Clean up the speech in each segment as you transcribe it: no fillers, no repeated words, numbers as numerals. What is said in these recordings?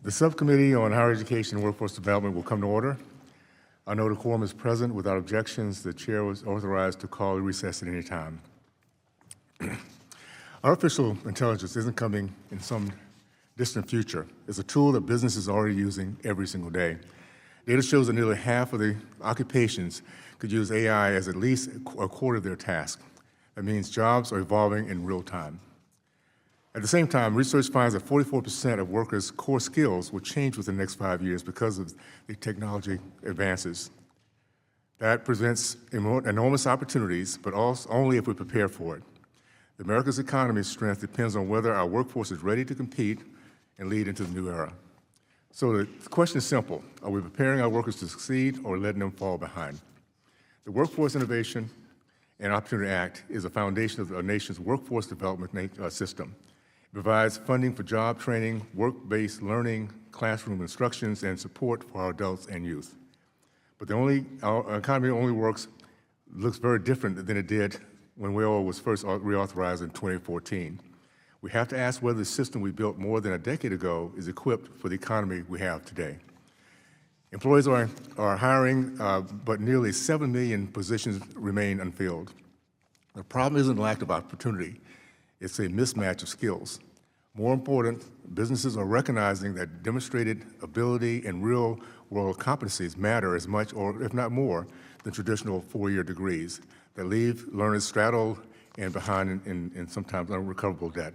The Subcommittee on Higher Education and Workforce Development will come to order. I know the quorum is present. Without objections, the chair was authorized to call a recess at any time. Artificial intelligence isn't coming in some distant future. It's a tool that businesses are already using every single day. Data shows that nearly half of the occupations could use AI as at least a quarter of their task. That means jobs are evolving in real time. At the same time, research finds that 44% of workers' core skills will change within the next 5 years because of the technology advances. That presents enormous opportunities, but also only if we prepare for it. America's economy's strength depends on whether our workforce is ready to compete and lead into the new era. So the question is simple. Are we preparing our workers to succeed or letting them fall behind? The Workforce Innovation and Opportunity Act is a foundation of our nation's workforce development system. It provides funding for job training, work-based learning, classroom instructions, and support for our adults and youth. But our economy only looks very different than it did when WAIL was first reauthorized in 2014. We have to ask whether the system we built more than a decade ago is equipped for the economy we have today. Employers are hiring, but nearly 7 million positions remain unfilled. The problem isn't lack of opportunity. It's a mismatch of skills. More important, businesses are recognizing that demonstrated ability and real-world competencies matter as much, or if not more, than traditional four-year degrees that leave learners straddled and behind in sometimes unrecoverable debt.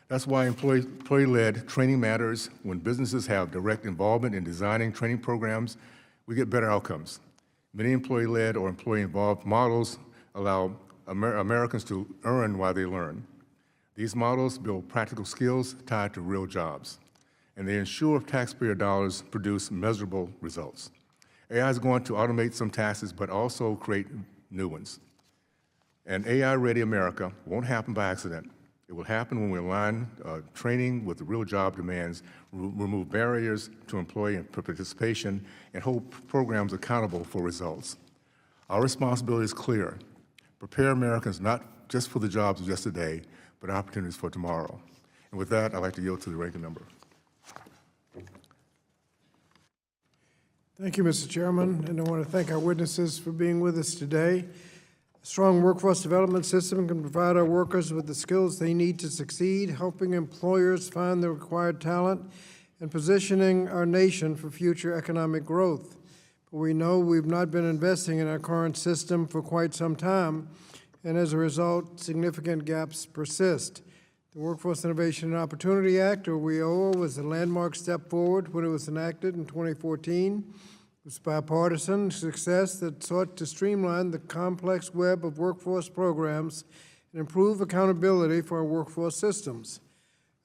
That's why employee-led training matters. When businesses have direct involvement in designing training programs, we get better outcomes. Many employee-led or employee-involved models allow Americans to earn while they learn. These models build practical skills tied to real jobs, and they ensure taxpayer dollars produce measurable results. AI is going to automate some tasks, but also create new ones. An AI-ready America won't happen by accident. It will happen when we align training with the real job demands, remove barriers to employee participation, and hold programs accountable for results. Our responsibility is clear. Prepare Americans not just for the jobs of yesterday, but opportunities for tomorrow. And with that, I'd like to yield to the ranking member. Thank you, Mr. Chairman, and I want to thank our witnesses for being with us today. A strong workforce development system can provide our workers with the skills they need to succeed, helping employers find the required talent and positioning our nation for future economic growth. But we know we've not been investing in our current system for quite some time, and as a result, significant gaps persist. The Workforce Innovation and Opportunity Act, or WIOA, was a landmark step forward when it was enacted in 2014. It was bipartisan success that sought to streamline the complex web of workforce programs and improve accountability for our workforce systems.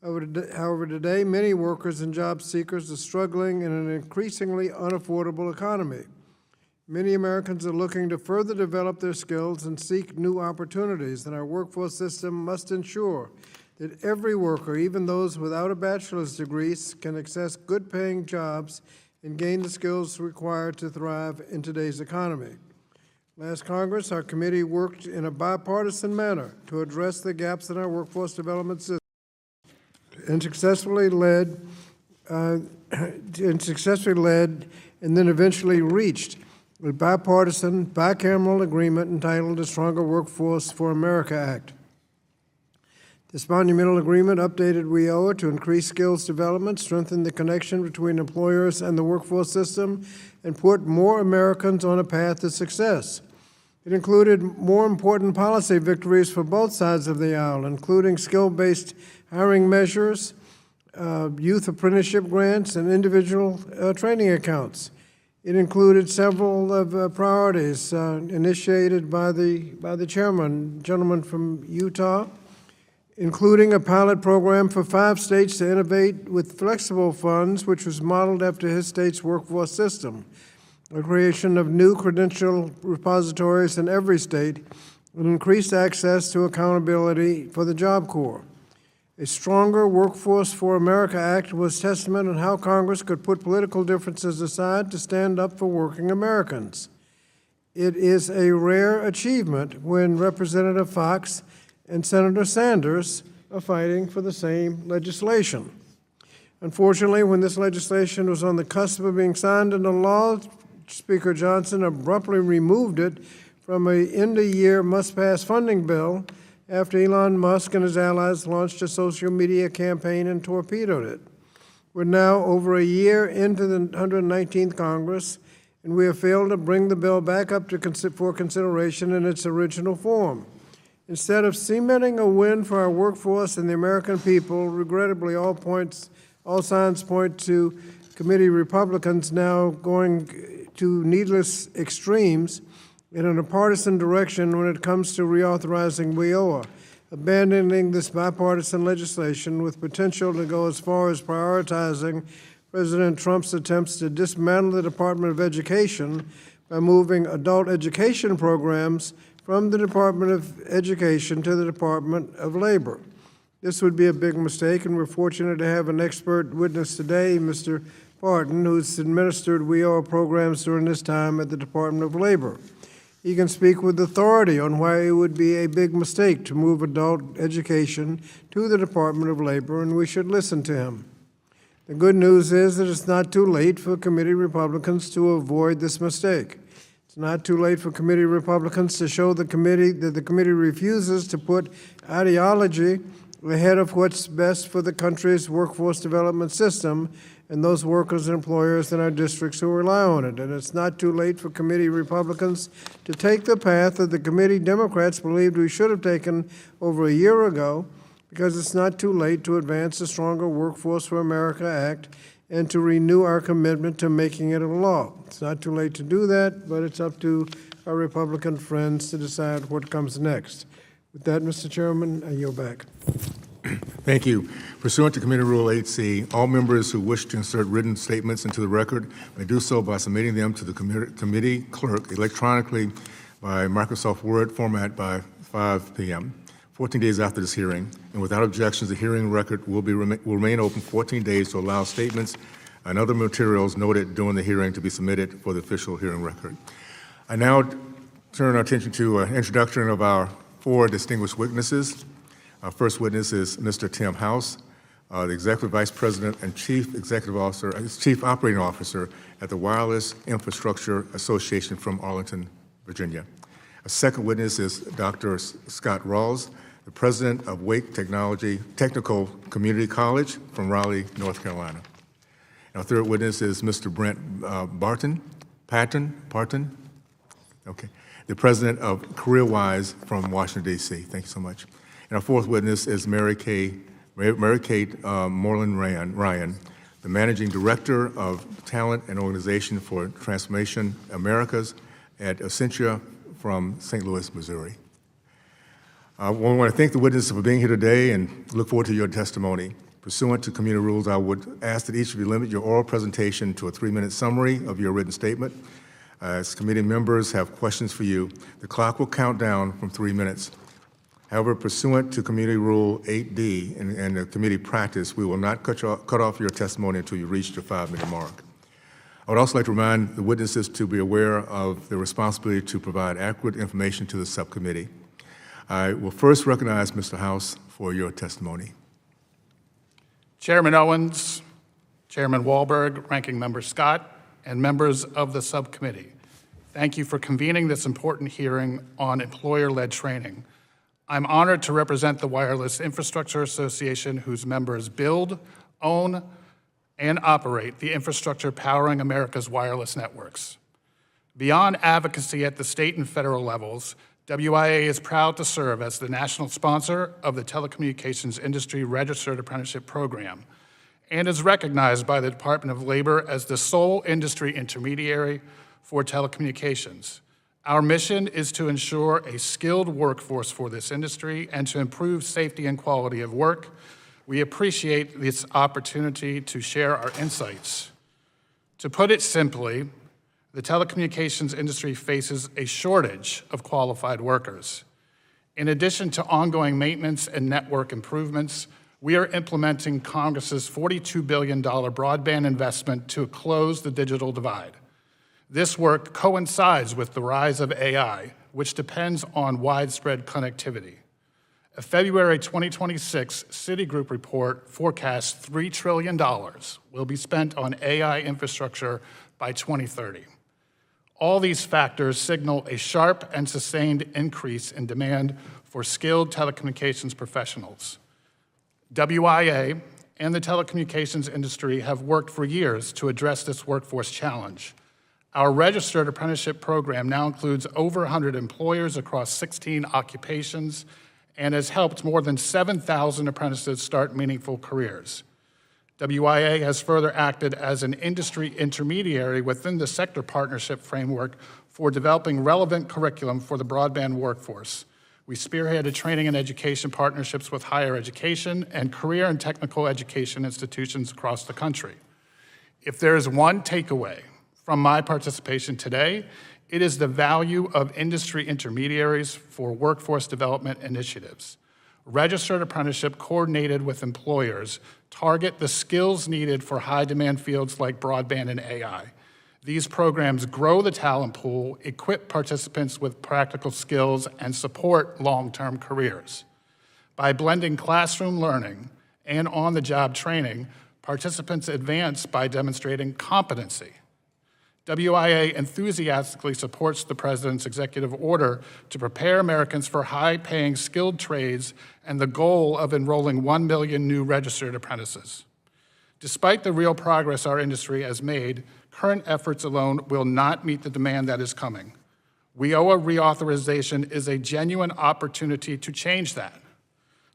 However, today, many workers and job seekers are struggling in an increasingly unaffordable economy. Many Americans are looking to further develop their skills and seek new opportunities, and our workforce system must ensure that every worker, even those without a bachelor's degree, can access good-paying jobs and gain the skills required to thrive in today's economy. Last Congress, our committee worked in a bipartisan manner to address the gaps in our workforce development system and successfully led and then eventually reached a bipartisan, bicameral agreement entitled the Stronger Workforce for America Act. This monumental agreement updated WIOA to increase skills development, strengthen the connection between employers and the workforce system, and put more Americans on a path to success. It included more important policy victories for both sides of the aisle, including skill-based hiring measures, youth apprenticeship grants, and individual training accounts. It included several of priorities initiated by the chairman, gentleman from Utah, including a pilot program for 5 states to innovate with flexible funds, which was modeled after his state's workforce system, the creation of new credential repositories in every state, and increased access to accountability for the Job Corps. A Stronger Workforce for America Act was testament on how Congress could put political differences aside to stand up for working Americans. It is a rare achievement when Representative Fox and Senator Sanders are fighting for the same legislation. Unfortunately, when this legislation was on the cusp of being signed into law, Speaker Johnson abruptly removed it from a end-of-year must-pass funding bill after Elon Musk and his allies launched a social media campaign and torpedoed it. We're now over a year into the 119th Congress, and we have failed to bring the bill back up for consideration in its original form. Instead of cementing a win for our workforce and the American people, regrettably, all signs point to committee Republicans now going to needless extremes and in a partisan direction when it comes to reauthorizing WIOA, abandoning this bipartisan legislation with potential to go as far as prioritizing President Trump's attempts to dismantle the Department of Education by moving adult education programs from the Department of Education to the Department of Labor. This would be a big mistake, and we're fortunate to have an expert witness today, Mr. Barton, who's administered WIOA programs during his time at the Department of Labor. He can speak with authority on why it would be a big mistake to move adult education to the Department of Labor, and we should listen to him. The good news is that it's not too late for committee Republicans to avoid this mistake. It's not too late for committee Republicans to show the committee that the committee refuses to put ideology ahead of what's best for the country's workforce development system and those workers and employers in our districts who rely on it. And it's not too late for committee Republicans to take the path that the committee Democrats believed we should have taken over a year ago, because it's not too late to advance the Stronger Workforce for America Act and to renew our commitment to making it a law. It's not too late to do that, but it's up to our Republican friends to decide what comes next. With that, Mr. Chairman, I yield back. Thank you. Pursuant to Committee Rule 8C, all members who wish to insert written statements into the record may do so by submitting them to the committee clerk electronically by Microsoft Word format by 5 p.m. 14 days after this hearing, and without objections, the hearing record will remain open 14 days to allow statements and other materials noted during the hearing to be submitted for the official hearing record. I now turn our attention to an introduction of our 4 distinguished witnesses. Our first witness is Mr. Tim House, the Executive Vice President and Chief Operating Officer at the Wireless Infrastructure Association from Arlington, Virginia. A second witness is Dr. Scott Ralls, the President of Wake Technical Community College from Raleigh, North Carolina. Our third witness is Mr. Brent Parton, okay, the President of CareerWise from Washington, D.C. Thank you so much. And our fourth witness is Mary Kate Moreland Ryan, the Managing Director of Talent and Organization for Transformation Americas at Essentia from St. Louis, Missouri. I want to thank the witnesses for being here today and look forward to your testimony. Pursuant to community rules, I would ask that each of you limit your oral presentation to a 3-minute summary of your written statement. As committee members have questions for you, the clock will count down from 3 minutes. However, pursuant to Committee Rule 8D and the committee practice, we will not cut off your testimony until you reach your 5-minute mark. I would also like to remind the witnesses to be aware of the responsibility to provide accurate information to the subcommittee. I will first recognize Mr. House for your testimony. Chairman Owens, Chairman Wahlberg, Ranking Member Scott, and members of the subcommittee, thank you for convening this important hearing on employer-led training. I'm honored to represent the Wireless Infrastructure Association, whose members build, own, and operate the infrastructure powering America's wireless networks. Beyond advocacy at the state and federal levels, WIA is proud to serve as the national sponsor of the Telecommunications Industry Registered Apprenticeship Program and is recognized by the Department of Labor as the sole industry intermediary for telecommunications. Our mission is to ensure a skilled workforce for this industry and to improve safety and quality of work. We appreciate this opportunity to share our insights. To put it simply, the telecommunications industry faces a shortage of qualified workers. In addition to ongoing maintenance and network improvements, we are implementing Congress's $42 billion broadband investment to close the digital divide. This work coincides with the rise of AI, which depends on widespread connectivity. A February 2026 Citigroup report forecasts $3 trillion will be spent on AI infrastructure by 2030. All these factors signal a sharp and sustained increase in demand for skilled telecommunications professionals. WIA and the telecommunications industry have worked for years to address this workforce challenge. Our registered apprenticeship program now includes over 100 employers across 16 occupations and has helped more than 7,000 apprentices start meaningful careers. WIA has further acted as an industry intermediary within the sector partnership framework for developing relevant curriculum for the broadband workforce. We spearheaded training and education partnerships with higher education and career and technical education institutions across the country. If there is one takeaway from my participation today, it is the value of industry intermediaries for workforce development initiatives. Registered apprenticeship coordinated with employers target the skills needed for high-demand fields like broadband and AI. These programs grow the talent pool, equip participants with practical skills, and support long-term careers. By blending classroom learning and on-the-job training, participants advance by demonstrating competency. WIA enthusiastically supports the President's executive order to prepare Americans for high-paying skilled trades and the goal of enrolling 1 million new registered apprentices. Despite the real progress our industry has made, current efforts alone will not meet the demand that is coming. WIOA reauthorization is a genuine opportunity to change that.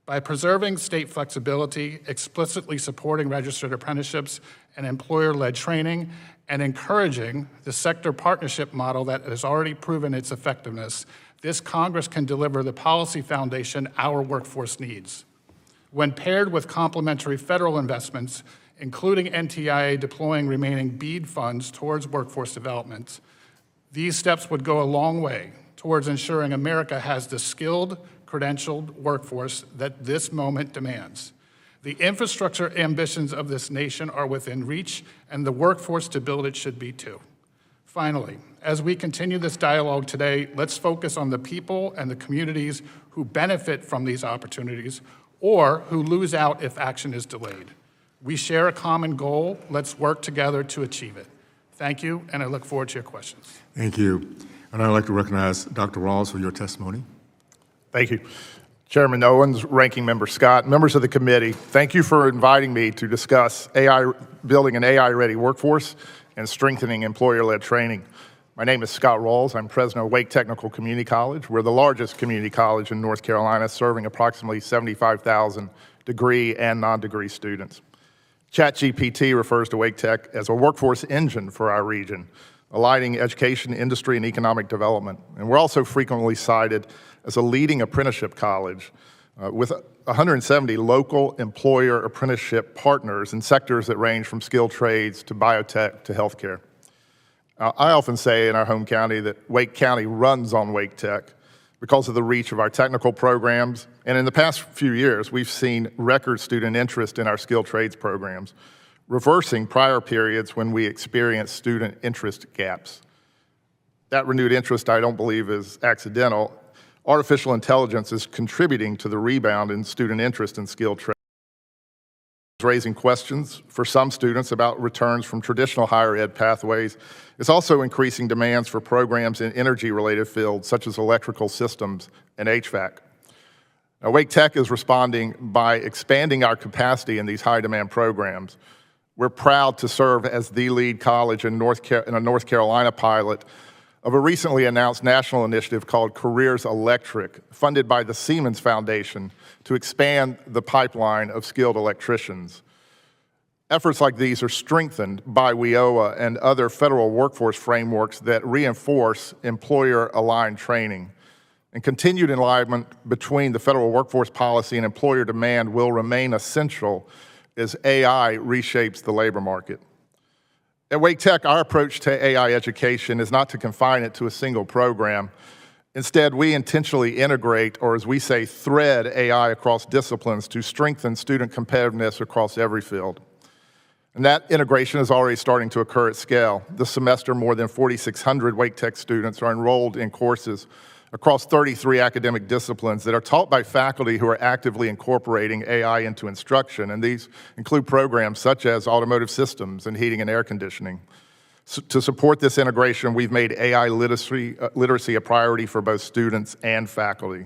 By preserving state flexibility, explicitly supporting registered apprenticeships and employer-led training, and encouraging the sector partnership model that has already proven its effectiveness, this Congress can deliver the policy foundation our workforce needs. When paired with complementary federal investments, including NTIA deploying remaining BEAD funds towards workforce development, these steps would go a long way towards ensuring America has the skilled, credentialed workforce that this moment demands. The infrastructure ambitions of this nation are within reach, and the workforce to build it should be too. Finally, as we continue this dialogue today, let's focus on the people and the communities who benefit from these opportunities or who lose out if action is delayed. We share a common goal. Let's work together to achieve it. Thank you, and I look forward to your questions. Thank you. And I'd like to recognize Dr. Ralls for your testimony. Thank you. Chairman Owens, Ranking Member Scott, members of the committee, thank you for inviting me to discuss building an AI-ready workforce and strengthening employer-led training. My name is Scott Ralls. I'm president of Wake Technical Community College. We're the largest community college in North Carolina, serving approximately 75,000 degree and non-degree students. ChatGPT refers to Wake Tech as a workforce engine for our region, aligning education, industry, and economic development. And we're also frequently cited as a leading apprenticeship college with 170 local employer apprenticeship partners in sectors that range from skilled trades to biotech to healthcare. I often say in our home county that Wake County runs on Wake Tech because of the reach of our technical programs. And in the past few years, we've seen record student interest in our skilled trades programs, reversing prior periods when we experienced student interest gaps. That renewed interest, I don't believe, is accidental. Artificial intelligence is contributing to the rebound in student interest in skilled trades, raising questions for some students about returns from traditional higher ed pathways. It's also increasing demands for programs in energy-related fields such as electrical systems and HVAC. Now, Wake Tech is responding by expanding our capacity in these high-demand programs. We're proud to serve as the lead college in a North Carolina pilot of a recently announced national initiative called Careers Electric, funded by the Siemens Foundation to expand the pipeline of skilled electricians. Efforts like these are strengthened by WIOA and other federal workforce frameworks that reinforce employer-aligned training. And continued alignment between the federal workforce policy and employer demand will remain essential as AI reshapes the labor market. At Wake Tech, our approach to AI education is not to confine it to a single program. Instead, we intentionally integrate, or as we say, thread AI across disciplines to strengthen student competitiveness across every field. And that integration is already starting to occur at scale. This semester, more than 4,600 Wake Tech students are enrolled in courses across 33 academic disciplines that are taught by faculty who are actively incorporating AI into instruction, and these include programs such as automotive systems and heating and air conditioning. To support this integration, we've made AI literacy a priority for both students and faculty.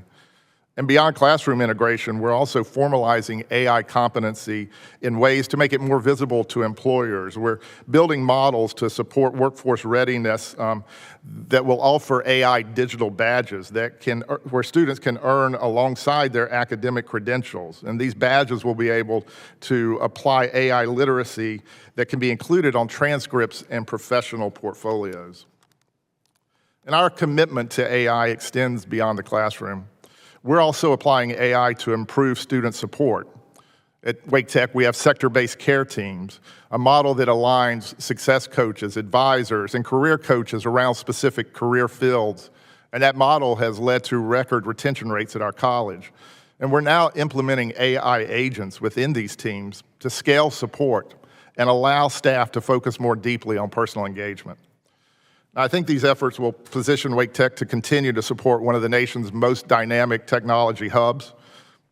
And beyond classroom integration, we're also formalizing AI competency in ways to make it more visible to employers. We're building models to support workforce readiness that will offer AI digital badges where students can earn alongside their academic credentials. And these badges will be able to apply AI literacy that can be included on transcripts and professional portfolios. And our commitment to AI extends beyond the classroom. We're also applying AI to improve student support. At Wake Tech, we have sector-based care teams, a model that aligns success coaches, advisors, and career coaches around specific career fields. And that model has led to record retention rates at our college. And we're now implementing AI agents within these teams to scale support and allow staff to focus more deeply on personal engagement. I think these efforts will position Wake Tech to continue to support one of the nation's most dynamic technology hubs.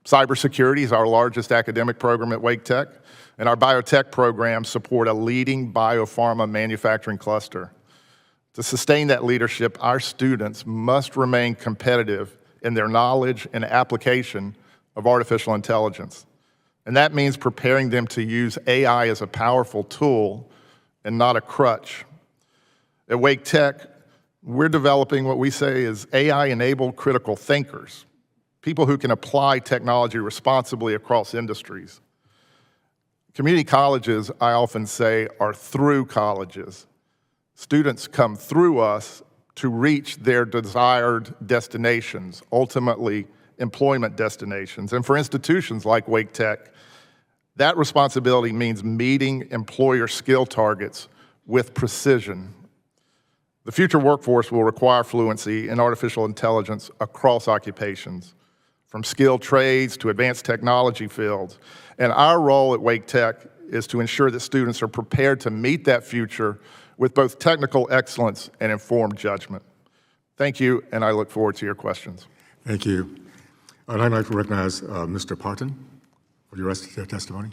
Cybersecurity is our largest academic program at Wake Tech, and our biotech programs support a leading biopharma manufacturing cluster. To sustain that leadership, our students must remain competitive in their knowledge and application of artificial intelligence. And that means preparing them to use AI as a powerful tool and not a crutch. At Wake Tech, we're developing what we say is AI-enabled critical thinkers, people who can apply technology responsibly across industries. Community colleges, I often say, are through colleges. Students come through us to reach their desired destinations, ultimately employment destinations. And for institutions like Wake Tech, that responsibility means meeting employer skill targets with precision. The future workforce will require fluency in artificial intelligence across occupations, from skilled trades to advanced technology fields. And our role at Wake Tech is to ensure that students are prepared to meet that future with both technical excellence and informed judgment. Thank you, and I look forward to your questions. Thank you. I'd like to recognize Mr. Parton for your rest of your testimony.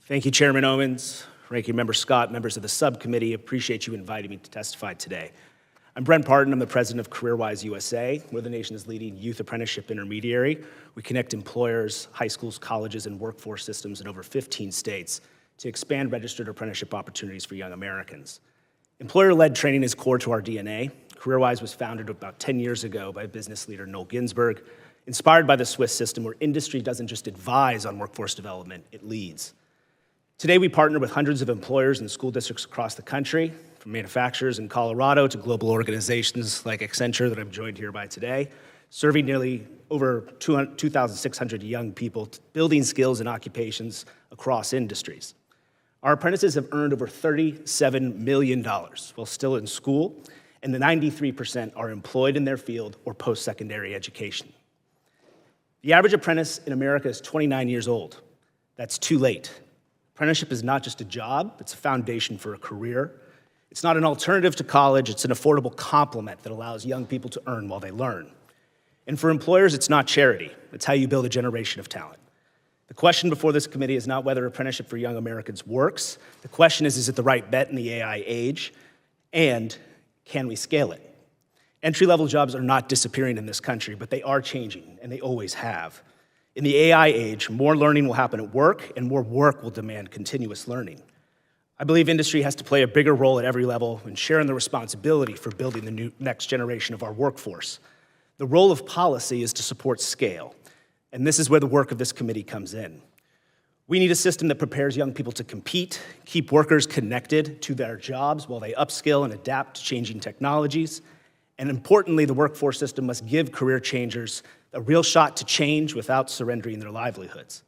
Thank you, Chairman Owens, Ranking Member Scott, members of the subcommittee. Appreciate you inviting me to testify today. I'm Brent Parton. I'm the president of CareerWise USA. We're the nation's leading youth apprenticeship intermediary. We connect employers, high schools, colleges, and workforce systems in over 15 states to expand registered apprenticeship opportunities for young Americans. Employer-led training is core to our DNA. CareerWise was founded about 10 years ago by business leader Noel Ginsberg, inspired by the Swiss system where industry doesn't just advise on workforce development, it leads. Today, we partner with hundreds of employers and school districts across the country, from manufacturers in Colorado to global organizations like Accenture that I'm joined here by today, serving nearly over 2,600 young people, building skills and occupations across industries. Our apprentices have earned over $37 million while still in school, and the 93% are employed in their field or post-secondary education. The average apprentice in America is 29 years old. That's too late. Apprenticeship is not just a job, it's a foundation for a career. It's not an alternative to college, it's an affordable complement that allows young people to earn while they learn. And for employers, it's not charity, it's how you build a generation of talent. The question before this committee is not whether apprenticeship for young Americans works. The question is it the right bet in the AI age? And can we scale it? Entry-level jobs are not disappearing in this country, but they are changing, and they always have. In the AI age, more learning will happen at work, and more work will demand continuous learning. I believe industry has to play a bigger role at every level in sharing the responsibility for building the next generation of our workforce. The role of policy is to support scale, and this is where the work of this committee comes in. We need a system that prepares young people to compete, keep workers connected to their jobs while they upskill and adapt to changing technologies, and importantly, the workforce system must give career changers a real shot to change without surrendering their livelihoods.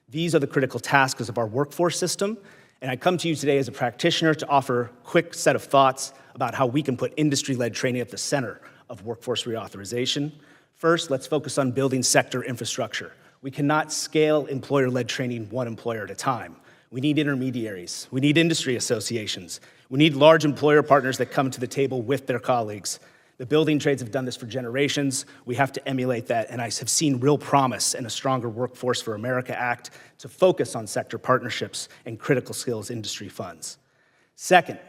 These are the critical tasks of our workforce system, and I come to you today as a practitioner to offer a quick set of thoughts about how we can put industry-led training at the center of workforce reauthorization. First, let's focus on building sector infrastructure. We cannot scale employer-led training one employer at a time. We need intermediaries. We need industry associations. We need large employer partners that come to the table with their colleagues. The building trades have done this for generations. We have to emulate that, and I have seen real promise in a Stronger Workforce for America Act to focus on sector partnerships and critical skills industry funds. Second,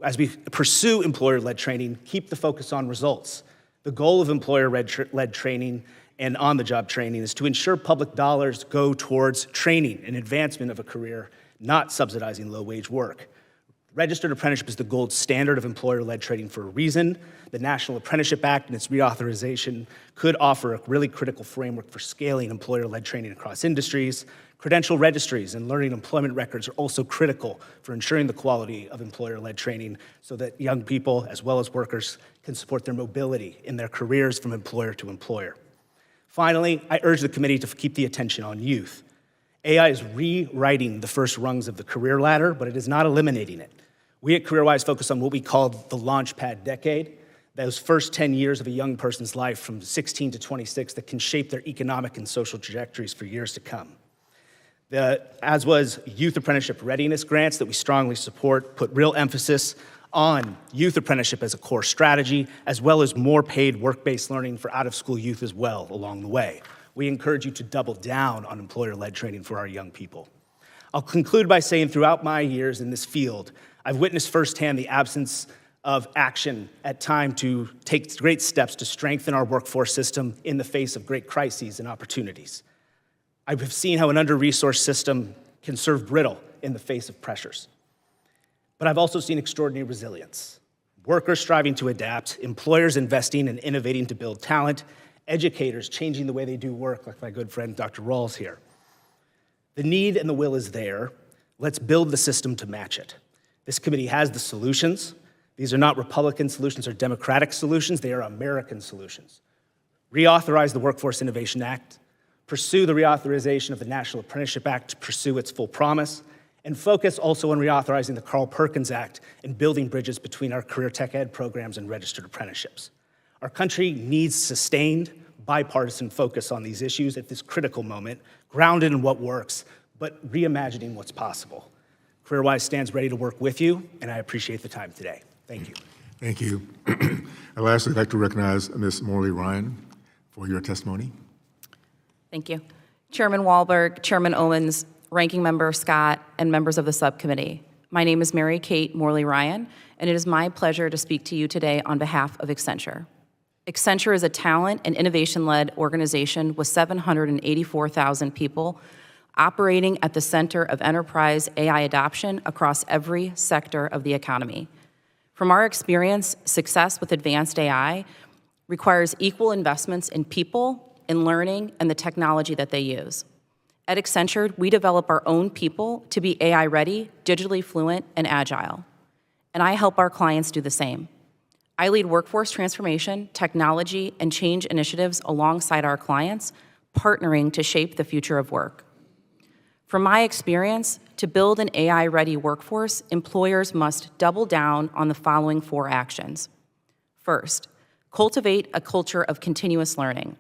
as we pursue employer-led training, keep the focus on results. The goal of employer-led training and on-the-job training is to ensure public dollars go towards training and advancement of a career, not subsidizing low-wage work. Registered apprenticeship is the gold standard of employer-led training for a reason. The National Apprenticeship Act and its reauthorization could offer a really critical framework for scaling employer-led training across industries. Credential registries and learning employment records are also critical for ensuring the quality of employer-led training so that young people, as well as workers, can support their mobility in their careers from employer to employer. Finally, I urge the committee to keep the attention on youth. AI is rewriting the first rungs of the career ladder, but it is not eliminating it. We at CareerWise focus on what we call the Launchpad decade, those first 10 years of a young person's life from 16 to 26 that can shape their economic and social trajectories for years to come. As was youth apprenticeship readiness grants that we strongly support, put real emphasis on youth apprenticeship as a core strategy, as well as more paid work-based learning for out-of-school youth as well along the way. We encourage you to double down on employer-led training for our young people. I'll conclude by saying throughout my years in this field, I've witnessed firsthand the absence of action at time to take great steps to strengthen our workforce system in the face of great crises and opportunities. I have seen how an under-resourced system can serve brittle in the face of pressures. But I've also seen extraordinary resilience. Workers striving to adapt, employers investing and innovating to build talent, educators changing the way they do work, like my good friend Dr. Ralls here. The need and the will is there. Let's build the system to match it. This committee has the solutions. These are not Republican solutions or Democratic solutions, they are American solutions. Reauthorize the Workforce Innovation Act, pursue the reauthorization of the National Apprenticeship Act to pursue its full promise, and focus also on reauthorizing the Carl Perkins Act and building bridges between our career tech ed programs and registered apprenticeships. Our country needs sustained, bipartisan focus on these issues at this critical moment, grounded in what works, but reimagining what's possible. CareerWise stands ready to work with you, and I appreciate the time today. Thank you. Thank you. I'd lastly like to recognize Ms. Morley Ryan for your testimony. Thank you. Chairman Wahlberg, Chairman Owens, Ranking Member Scott, and members of the subcommittee. My name is Mary Kate Morley Ryan, and it is my pleasure to speak to you today on behalf of Accenture. Accenture is a talent and innovation-led organization with 784,000 people operating at the center of enterprise AI adoption across every sector of the economy. From our experience, success with advanced AI requires equal investments in people, in learning, and the technology that they use. At Accenture, we develop our own people to be AI-ready, digitally fluent, and agile. And I help our clients do the same. I lead workforce transformation, technology, and change initiatives alongside our clients, partnering to shape the future of work. From my experience, to build an AI-ready workforce, employers must double down on the following 4 actions. First, cultivate a culture of continuous learning.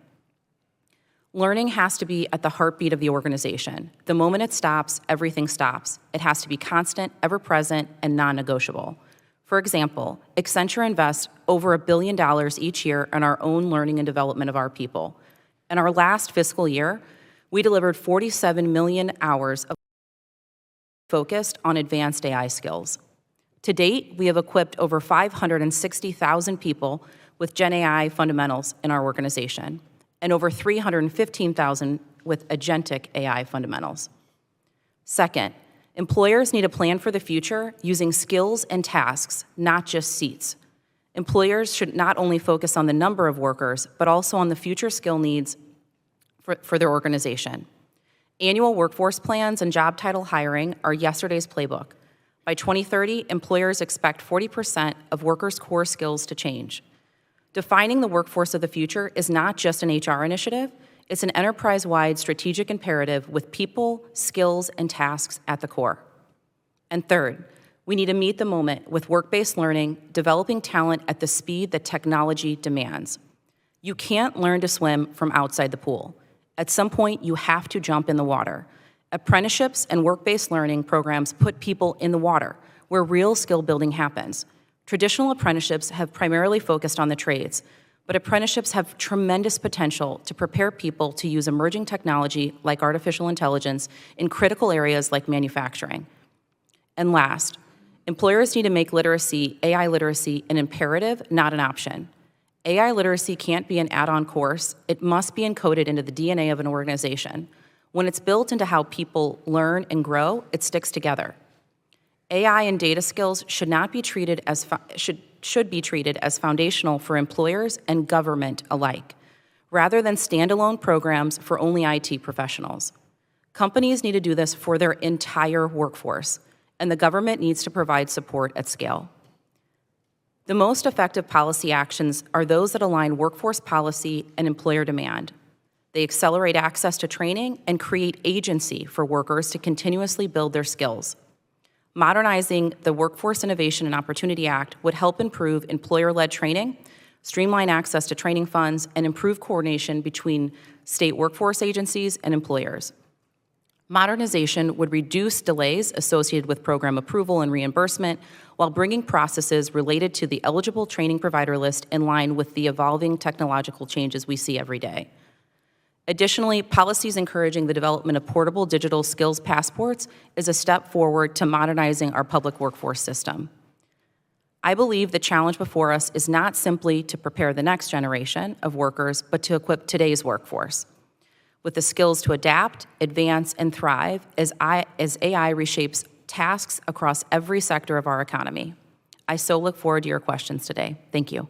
Learning has to be at the heartbeat of the organization. The moment it stops, everything stops. It has to be constant, ever-present, and non-negotiable. For example, Accenture invests over $1 billion each year in our own learning and development of our people. In our last fiscal year, we delivered 47 million hours of focused on advanced AI skills. To date, we have equipped over 560,000 people with Gen AI fundamentals in our organization, and over 315,000 with agentic AI fundamentals. Second, employers need a plan for the future using skills and tasks, not just seats. Employers should not only focus on the number of workers, but also on the future skill needs for their organization. Annual workforce plans and job title hiring are yesterday's playbook. By 2030, employers expect 40% of workers' core skills to change. Defining the workforce of the future is not just an HR initiative, it's an enterprise-wide strategic imperative with people, skills, and tasks at the core. And third, we need to meet the moment with work-based learning, developing talent at the speed that technology demands. You can't learn to swim from outside the pool. At some point, you have to jump in the water. Apprenticeships and work-based learning programs put people in the water, where real skill building happens. Traditional apprenticeships have primarily focused on the trades, but apprenticeships have tremendous potential to prepare people to use emerging technology like artificial intelligence in critical areas like manufacturing. And last, employers need to make AI literacy, an imperative, not an option. AI literacy can't be an add-on course. It must be encoded into the DNA of an organization. When it's built into how people learn and grow, it sticks together. AI and data skills should be treated as foundational for employers and government alike, rather than standalone programs for only IT professionals. Companies need to do this for their entire workforce, and the government needs to provide support at scale. The most effective policy actions are those that align workforce policy and employer demand. They accelerate access to training and create agency for workers to continuously build their skills. Modernizing the Workforce Innovation and Opportunity Act would help improve employer-led training, streamline access to training funds, and improve coordination between state workforce agencies and employers. Modernization would reduce delays associated with program approval and reimbursement while bringing processes related to the eligible training provider list in line with the evolving technological changes we see every day. Additionally, policies encouraging the development of portable digital skills passports is a step forward to modernizing our public workforce system. I believe the challenge before us is not simply to prepare the next generation of workers, but to equip today's workforce with the skills to adapt, advance, and thrive as AI reshapes tasks across every sector of our economy. I so look forward to your questions today. Thank you.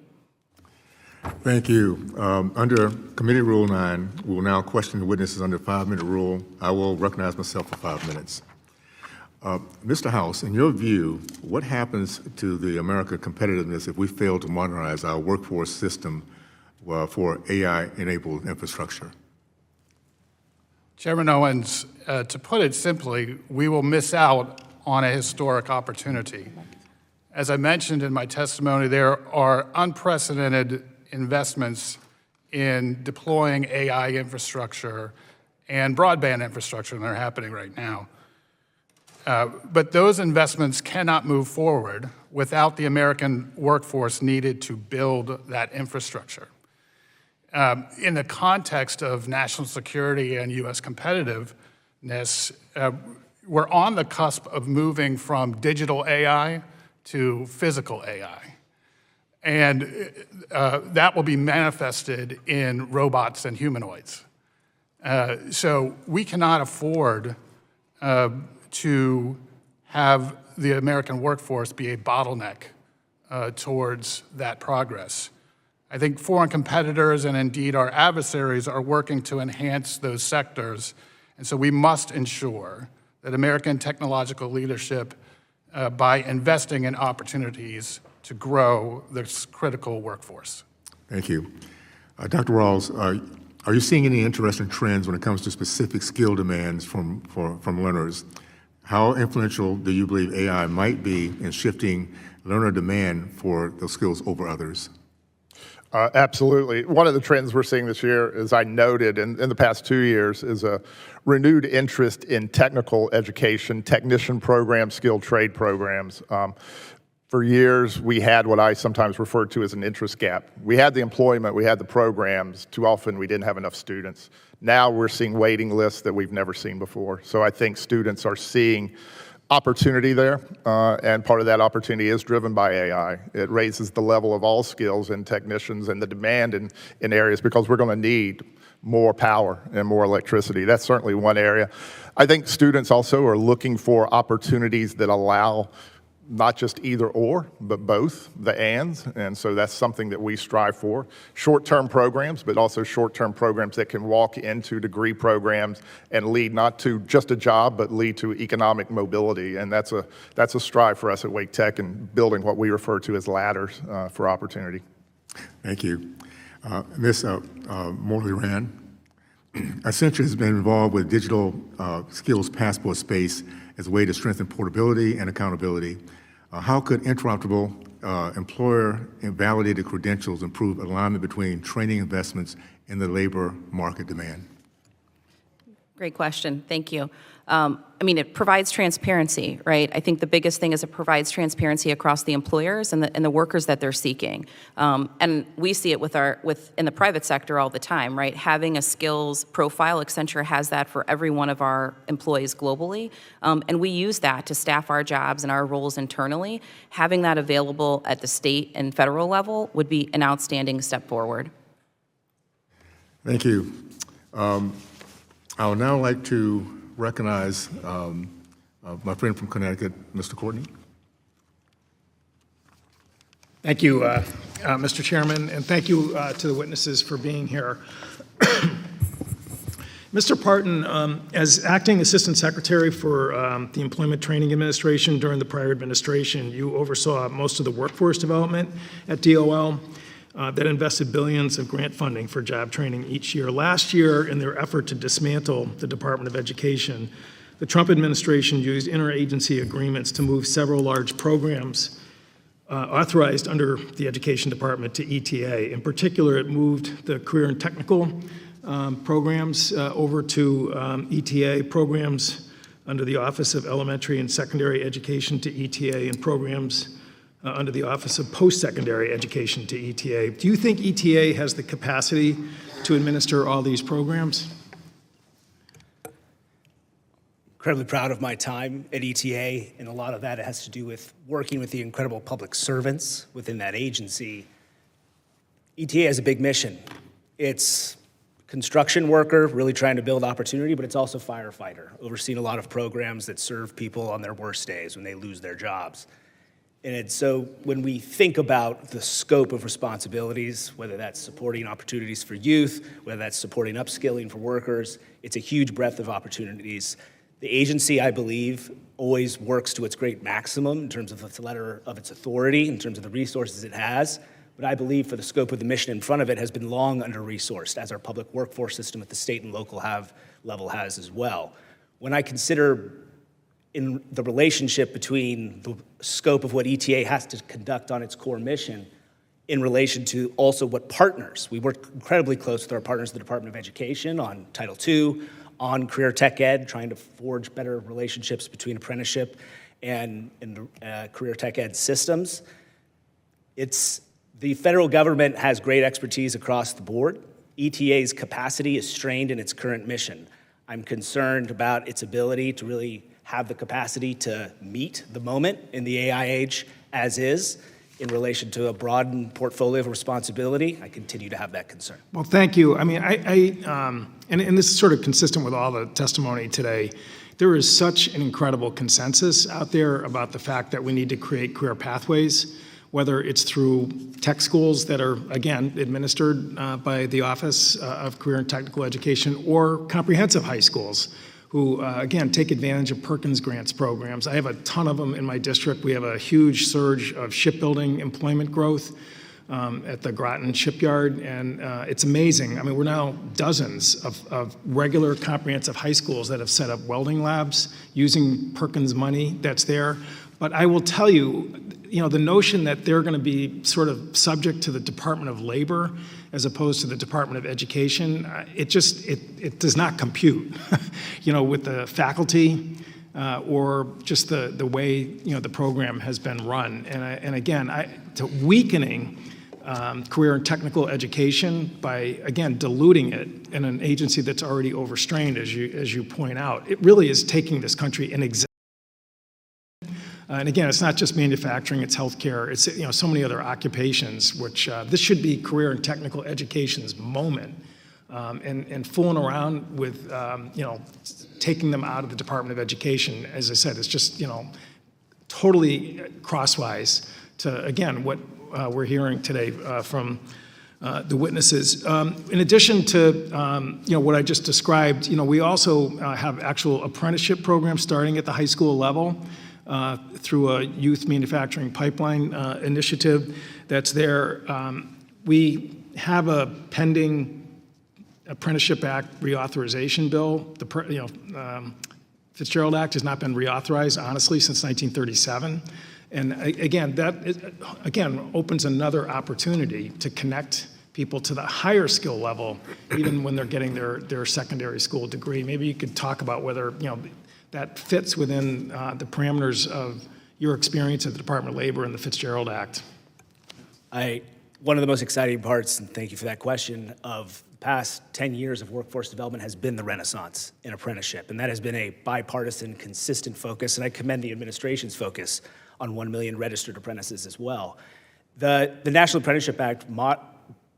Thank you. Under Committee Rule 9, we will now question the witnesses under 5-minute rule. I will recognize myself for 5 minutes. Mr. House, in your view, what happens to the American competitiveness if we fail to modernize our workforce system for AI-enabled infrastructure? Chairman Owens, to put it simply, we will miss out on a historic opportunity. As I mentioned in my testimony, there are unprecedented investments in deploying AI infrastructure and broadband infrastructure that are happening right now. But those investments cannot move forward without the American workforce needed to build that infrastructure. In the context of national security and U.S. competitiveness, we're on the cusp of moving from digital AI to physical AI. And that will be manifested in robots and humanoids. So we cannot afford to have the American workforce be a bottleneck towards that progress. I think foreign competitors and indeed our adversaries are working to enhance those sectors. And so we must ensure that American technological leadership, by investing in opportunities to grow this critical workforce. Thank you. Dr. Ralls, are you seeing any interesting trends when it comes to specific skill demands from learners? How influential do you believe AI might be in shifting learner demand for those skills over others? Absolutely. One of the trends we're seeing this year, as I noted in the past 2 years, is a renewed interest in technical education, technician programs, skilled trade programs. For years, we had what I sometimes refer to as an interest gap. We had the employment, we had the programs. Too often, we didn't have enough students. Now we're seeing waiting lists that we've never seen before. So I think students are seeing opportunity there, and part of that opportunity is driven by AI. It raises the level of all skills in technicians and the demand in areas because we're going to need more power and more electricity. That's certainly one area. I think students also are looking for opportunities that allow not just either or, but both, the ands, and so that's something that we strive for. Short-term programs, but also short-term programs that can walk into degree programs and lead not to just a job, but lead to economic mobility, and that's a strive for us at Wake Tech in building what we refer to as ladders for opportunity. Thank you. Ms. Morley Rand, Accenture has been involved with digital skills passport space as a way to strengthen portability and accountability. How could interoperable employer-validated credentials improve alignment between training investments and the labor market demand? Great question. Thank you. I mean, it provides transparency, right? I think the biggest thing is it provides transparency across the employers and the workers that they're seeking. And we see it in the private sector all the time, right? Having a skills profile, Accenture has that for every one of our employees globally. And we use that to staff our jobs and our roles internally. Having that available at the state and federal level would be an outstanding step forward. Thank you. I would now like to recognize my friend from Connecticut, Mr. Courtney. Thank you, Mr. Chairman, and thank you to the witnesses for being here. Mr. Parton, as Acting Assistant Secretary for the Employment Training Administration during the prior administration, you oversaw most of the workforce development at DOL that invested billions of grant funding for job training each year. Last year, in their effort to dismantle the Department of Education, the Trump administration used interagency agreements to move several large programs authorized under the Education Department to ETA. In particular, it moved the career and technical programs over to ETA, programs under the Office of Elementary and Secondary Education to ETA, and programs under the Office of Post-Secondary Education to ETA. Do you think ETA has the capacity to administer all these programs? Incredibly proud of my time at ETA, and a lot of that has to do with working with the incredible public servants within that agency. ETA has a big mission. It's construction worker, really trying to build opportunity, but it's also firefighter, overseeing a lot of programs that serve people on their worst days when they lose their jobs. And so when we think about the scope of responsibilities, whether that's supporting opportunities for youth, whether that's supporting upskilling for workers, it's a huge breadth of opportunities. The agency, I believe, always works to its great maximum in terms of its letter of its authority, in terms of the resources it has. But I believe for the scope of the mission in front of it has been long under-resourced, as our public workforce system at the state and local level has as well. When I consider in the relationship between the scope of what ETA has to conduct on its core mission in relation to also what partners. We work incredibly close with our partners, the Department of Education, on Title II, on career tech ed, trying to forge better relationships between apprenticeship and career tech ed systems. The federal government has great expertise across the board. ETA's capacity is strained in its current mission. I'm concerned about its ability to really have the capacity to meet the moment in the AI age as is in relation to a broadened portfolio of responsibility. I continue to have that concern. Well, thank you. I mean, and this is sort of consistent with all the testimony today. There is such an incredible consensus out there about the fact that we need to create career pathways, whether it's through tech schools that are, again, administered by the Office of Career and Technical Education, or comprehensive high schools who, again, take advantage of Perkins Grants programs. I have a ton of them in my district. We have a huge surge of shipbuilding employment growth at the Groton shipyard, and it's amazing. I mean, we're now dozens of regular comprehensive high schools that have set up welding labs using Perkins money that's there. But I will tell you, the notion that they're going to be sort of subject to the Department of Labor as opposed to the Department of Education, it does not compute, with the faculty or just the way, the program has been run. And again, to weakening career and technical education by, again, diluting it in an agency that's already overstrained, as you point out, it really is taking this country in and again, it's not just manufacturing, it's healthcare, it's so many other occupations, which this should be career and technical education's moment. And fooling around with, taking them out of the Department of Education, as I said, is just, totally crosswise to, again, what we're hearing today from the witnesses. In addition to, what I just described, we also have actual apprenticeship programs starting at the high school level. Through a youth manufacturing pipeline initiative that's there. We have a pending Apprenticeship Act reauthorization bill. The Fitzgerald Act has not been reauthorized, honestly, since 1937. And again, that opens another opportunity to connect people to the higher skill level, even when they're getting their secondary school degree. Maybe you could talk about whether, that fits within the parameters of your experience at the Department of Labor and the Fitzgerald Act. One of the most exciting parts, and thank you for that question, of the past 10 years of workforce development has been the renaissance in apprenticeship. And that has been a bipartisan, consistent focus, and I commend the administration's focus on 1 million registered apprentices as well. The National Apprenticeship Act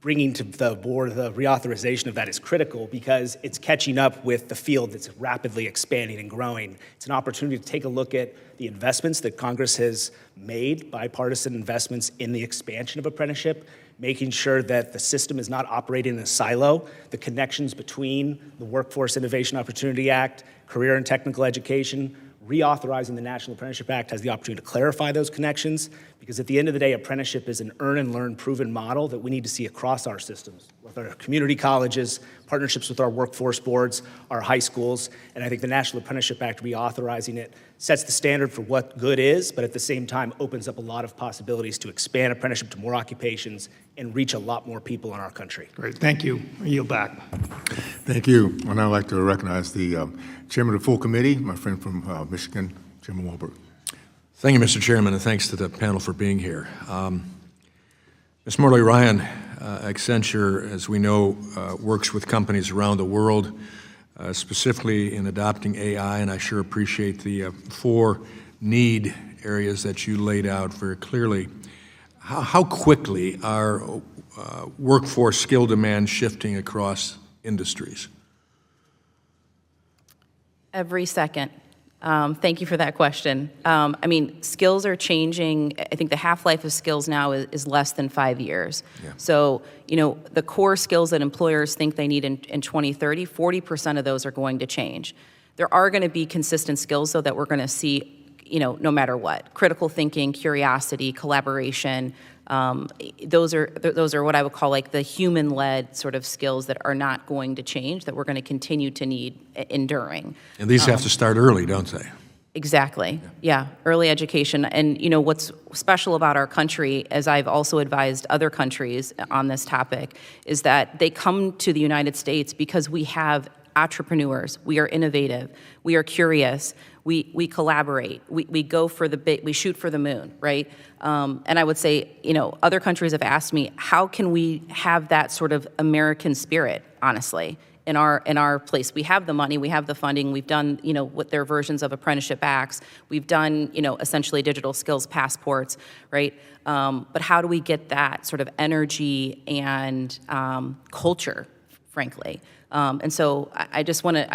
bringing to the board the reauthorization of that is critical because it's catching up with the field that's rapidly expanding and growing. It's an opportunity to take a look at the investments that Congress has made, bipartisan investments in the expansion of apprenticeship, making sure that the system is not operating in a silo, the connections between the Workforce Innovation Opportunity Act, career and technical education. Reauthorizing the National Apprenticeship Act has the opportunity to clarify those connections, because at the end of the day, apprenticeship is an earn and learn proven model that we need to see across our systems, with our community colleges, partnerships with our workforce boards, our high schools, and I think the National Apprenticeship Act, reauthorizing it, sets the standard for what good is, but at the same time opens up a lot of possibilities to expand apprenticeship to more occupations and reach a lot more people in our country. Great, thank you. I yield back. Thank you. I'd now like to recognize the chairman of the full committee, my friend from Michigan, Chairman Walberg. Thank you, Mr. Chairman, and thanks to the panel for being here. Ms. Morley Ryan, Accenture, as we know, works with companies around the world, specifically in adopting AI, and I sure appreciate the 4 need areas that you laid out very clearly. How quickly are workforce skill demands shifting across industries? Every second. Thank you for that question. Skills are changing. I think the half-life of skills now is less than 5 years. Yeah. So, the core skills that employers think they need in 2030, 40% of those are going to change. There are going to be consistent skills, though, that we're going to see, no matter what. Critical thinking, curiosity, collaboration. Those are what I would call like the human-led sort of skills that are not going to change, that we're going to continue to need enduring. And these have to start early, don't they? Exactly. Yeah, early education. And what's special about our country, as I've also advised other countries on this topic, is that they come to the United States because we have entrepreneurs, we are innovative, we are curious, we collaborate, we go for the big, we shoot for the moon, right? And I would say, other countries have asked me, how can we have that sort of American spirit, honestly, in our place? We have the money, we have the funding, we've done, what their versions of apprenticeship acts, we've done, essentially digital skills passports, right? But how do we get that sort of energy and culture, frankly? And so I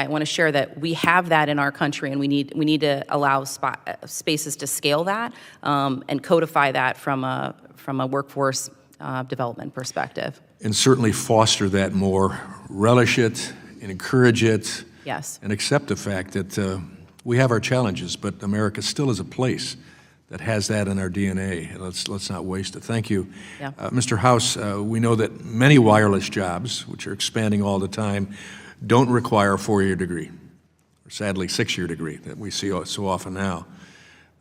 want to share that we have that in our country, and we need to allow spaces to scale that and codify that from a workforce development perspective. And certainly foster that more, relish it, and encourage it. Yes. And accept the fact that we have our challenges, but America still is a place that has that in our DNA. Let's not waste it. Thank you. Yeah. Mr. House, we know that many wireless jobs, which are expanding all the time, don't require a 4-year degree, or sadly 6-year degree that we see so often now.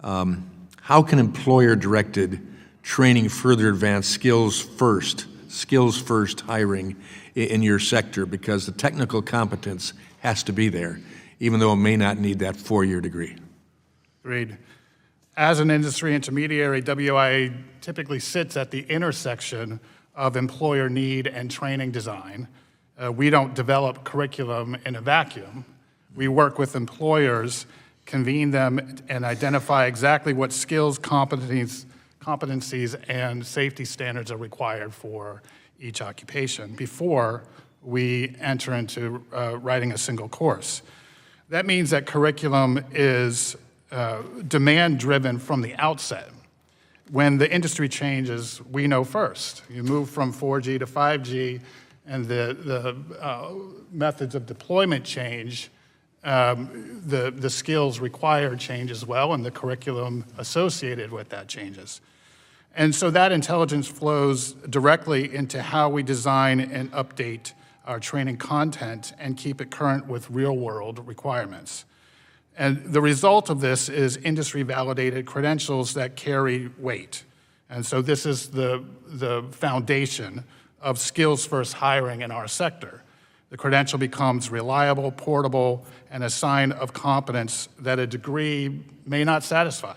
How can employer-directed training further advance skills first hiring in your sector? Because the technical competence has to be there, even though it may not need that 4-year degree. Agreed. As an industry intermediary, WIA typically sits at the intersection of employer need and training design. We don't develop curriculum in a vacuum. We work with employers, convene them, and identify exactly what skills, competencies, and safety standards are required for each occupation before we enter into writing a single course. That means that curriculum is demand-driven from the outset. When the industry changes, we know first. You move from 4G to 5G, and the methods of deployment change, the skills required change as well, and the curriculum associated with that changes. And so that intelligence flows directly into how we design and update our training content and keep it current with real-world requirements. And the result of this is industry-validated credentials that carry weight. And so this is the foundation of skills-first hiring in our sector. The credential becomes reliable, portable, and a sign of competence that a degree may not satisfy.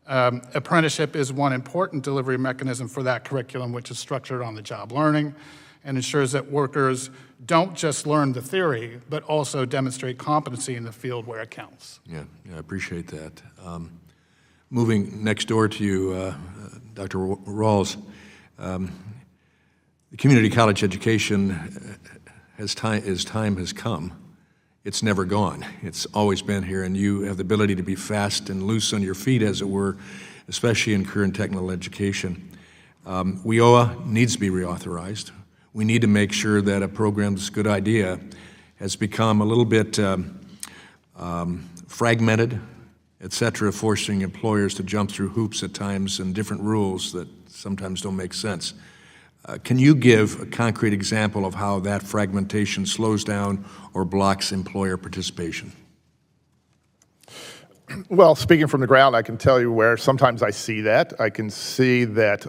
Apprenticeship is one important delivery mechanism for that curriculum, which is structured on the job learning and ensures that workers don't just learn the theory, but also demonstrate competency in the field where it counts. Yeah, I appreciate that. Moving next door to you, Dr. Ralls, the community college education, as time has come, it's never gone. It's always been here, and you have the ability to be fast and loose on your feet, as it were, especially in career and technical education. WIOA needs to be reauthorized. We need to make sure that a program that's a good idea has become a little bit fragmented, et cetera, forcing employers to jump through hoops at times and different rules that sometimes don't make sense. Can you give a concrete example of how that fragmentation slows down or blocks employer participation? Well, speaking from the ground, I can tell you where sometimes I see that. I can see that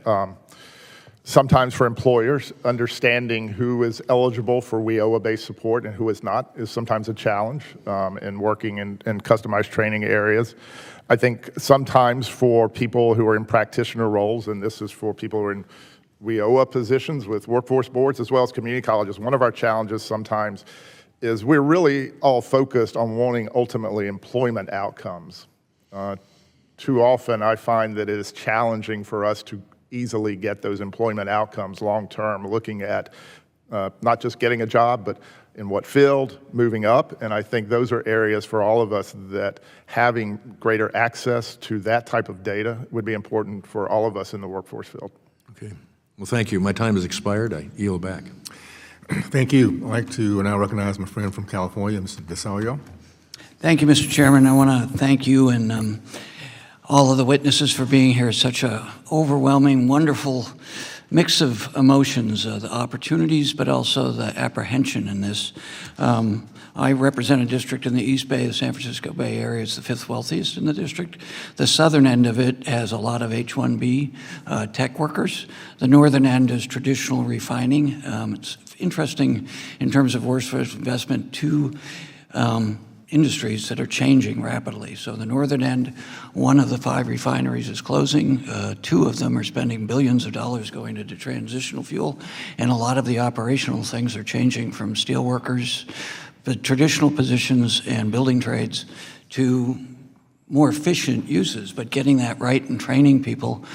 sometimes for employers, understanding who is eligible for WIOA-based support and who is not is sometimes a challenge in working in customized training areas. I think sometimes for people who are in practitioner roles, and this is for people who are in WIOA positions with workforce boards as well as community colleges, one of our challenges sometimes is we're really all focused on wanting ultimately employment outcomes. Too often I find that it is challenging for us to easily get those employment outcomes long-term, looking at not just getting a job, but in what field, moving up. And I think those are areas for all of us that having greater access to that type of data would be important for all of us in the workforce field. Okay. Well, thank you. My time has expired. I yield back. Thank you. I'd like to now recognize my friend from California, Mr. DeSalio. Thank you, Mr. Chairman. I want to thank you and all of the witnesses for being here. Such a overwhelming, wonderful mix of emotions, the opportunities, but also the apprehension in this. I represent a district in the East Bay, the San Francisco Bay Area. It's the fifth wealthiest in the district. The southern end of it has a lot of H-1B tech workers. The northern end is traditional refining. It's interesting in terms of workforce investment, two industries that are changing rapidly. So the northern end, one of the 5 refineries is closing. 2 of them are spending billions of dollars going into transitional fuel. And a lot of the operational things are changing from steel workers, the traditional positions and building trades, to more efficient uses. But getting that right and training people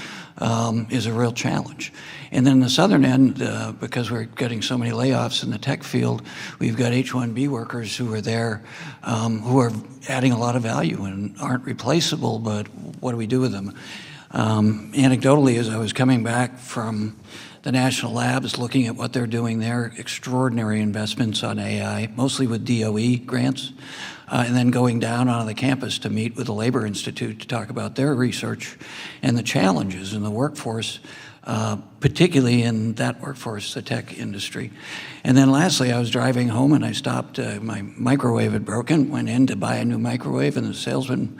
is a real challenge. And then the southern end, because we're getting so many layoffs in the tech field, we've got H-1B workers who are there, who are adding a lot of value and aren't replaceable, but what do we do with them? Anecdotally, as I was coming back from the national labs, looking at what they're doing there, extraordinary investments on AI, mostly with DOE grants, and then going down onto the campus to meet with the Labor Institute to talk about their research and the challenges in the workforce, particularly in that workforce, the tech industry. And then lastly, I was driving home and I stopped, my microwave had broken, went in to buy a new microwave, and the salesman,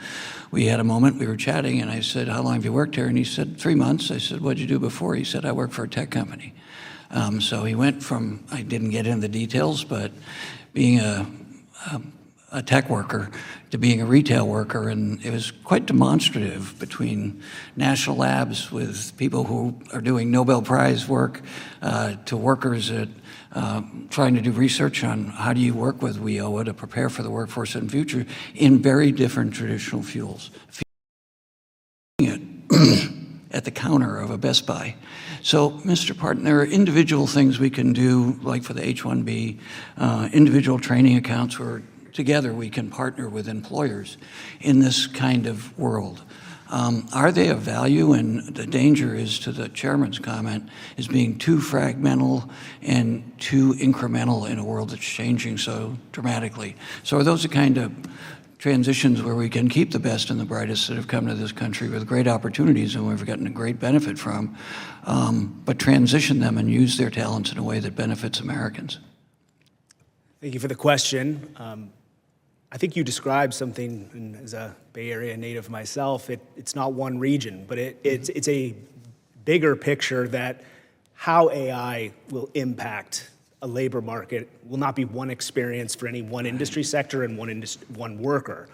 we had a moment, we were chatting, and I said, "How long have you worked here?" And he said, 3 months. I said, "What'd you do before?" He said, "I work for a tech company." So he went from, I didn't get into the details, but being a tech worker to being a retail worker, and it was quite demonstrative between national labs with people who are doing Nobel Prize work to workers that trying to do research on how do you work with WIOA to prepare for the workforce in the future in very different traditional fuels. At the counter of a Best Buy. So, Mr. Parton, there are individual things we can do, like for the H-1B, individual training accounts where together we can partner with employers in this kind of world. Are they of value? And the danger is, to the chairman's comment, is being too fragmental and too incremental in a world that's changing so dramatically. So are those the kind of transitions where we can keep the best and the brightest that have come to this country with great opportunities and we've gotten a great benefit from, but transition them and use their talents in a way that benefits Americans? Thank you for the question. I think you described something, and as a Bay Area native myself, it's not one region, but it's a bigger picture that how AI will impact a labor market will not be one experience for any one industry sector and one worker.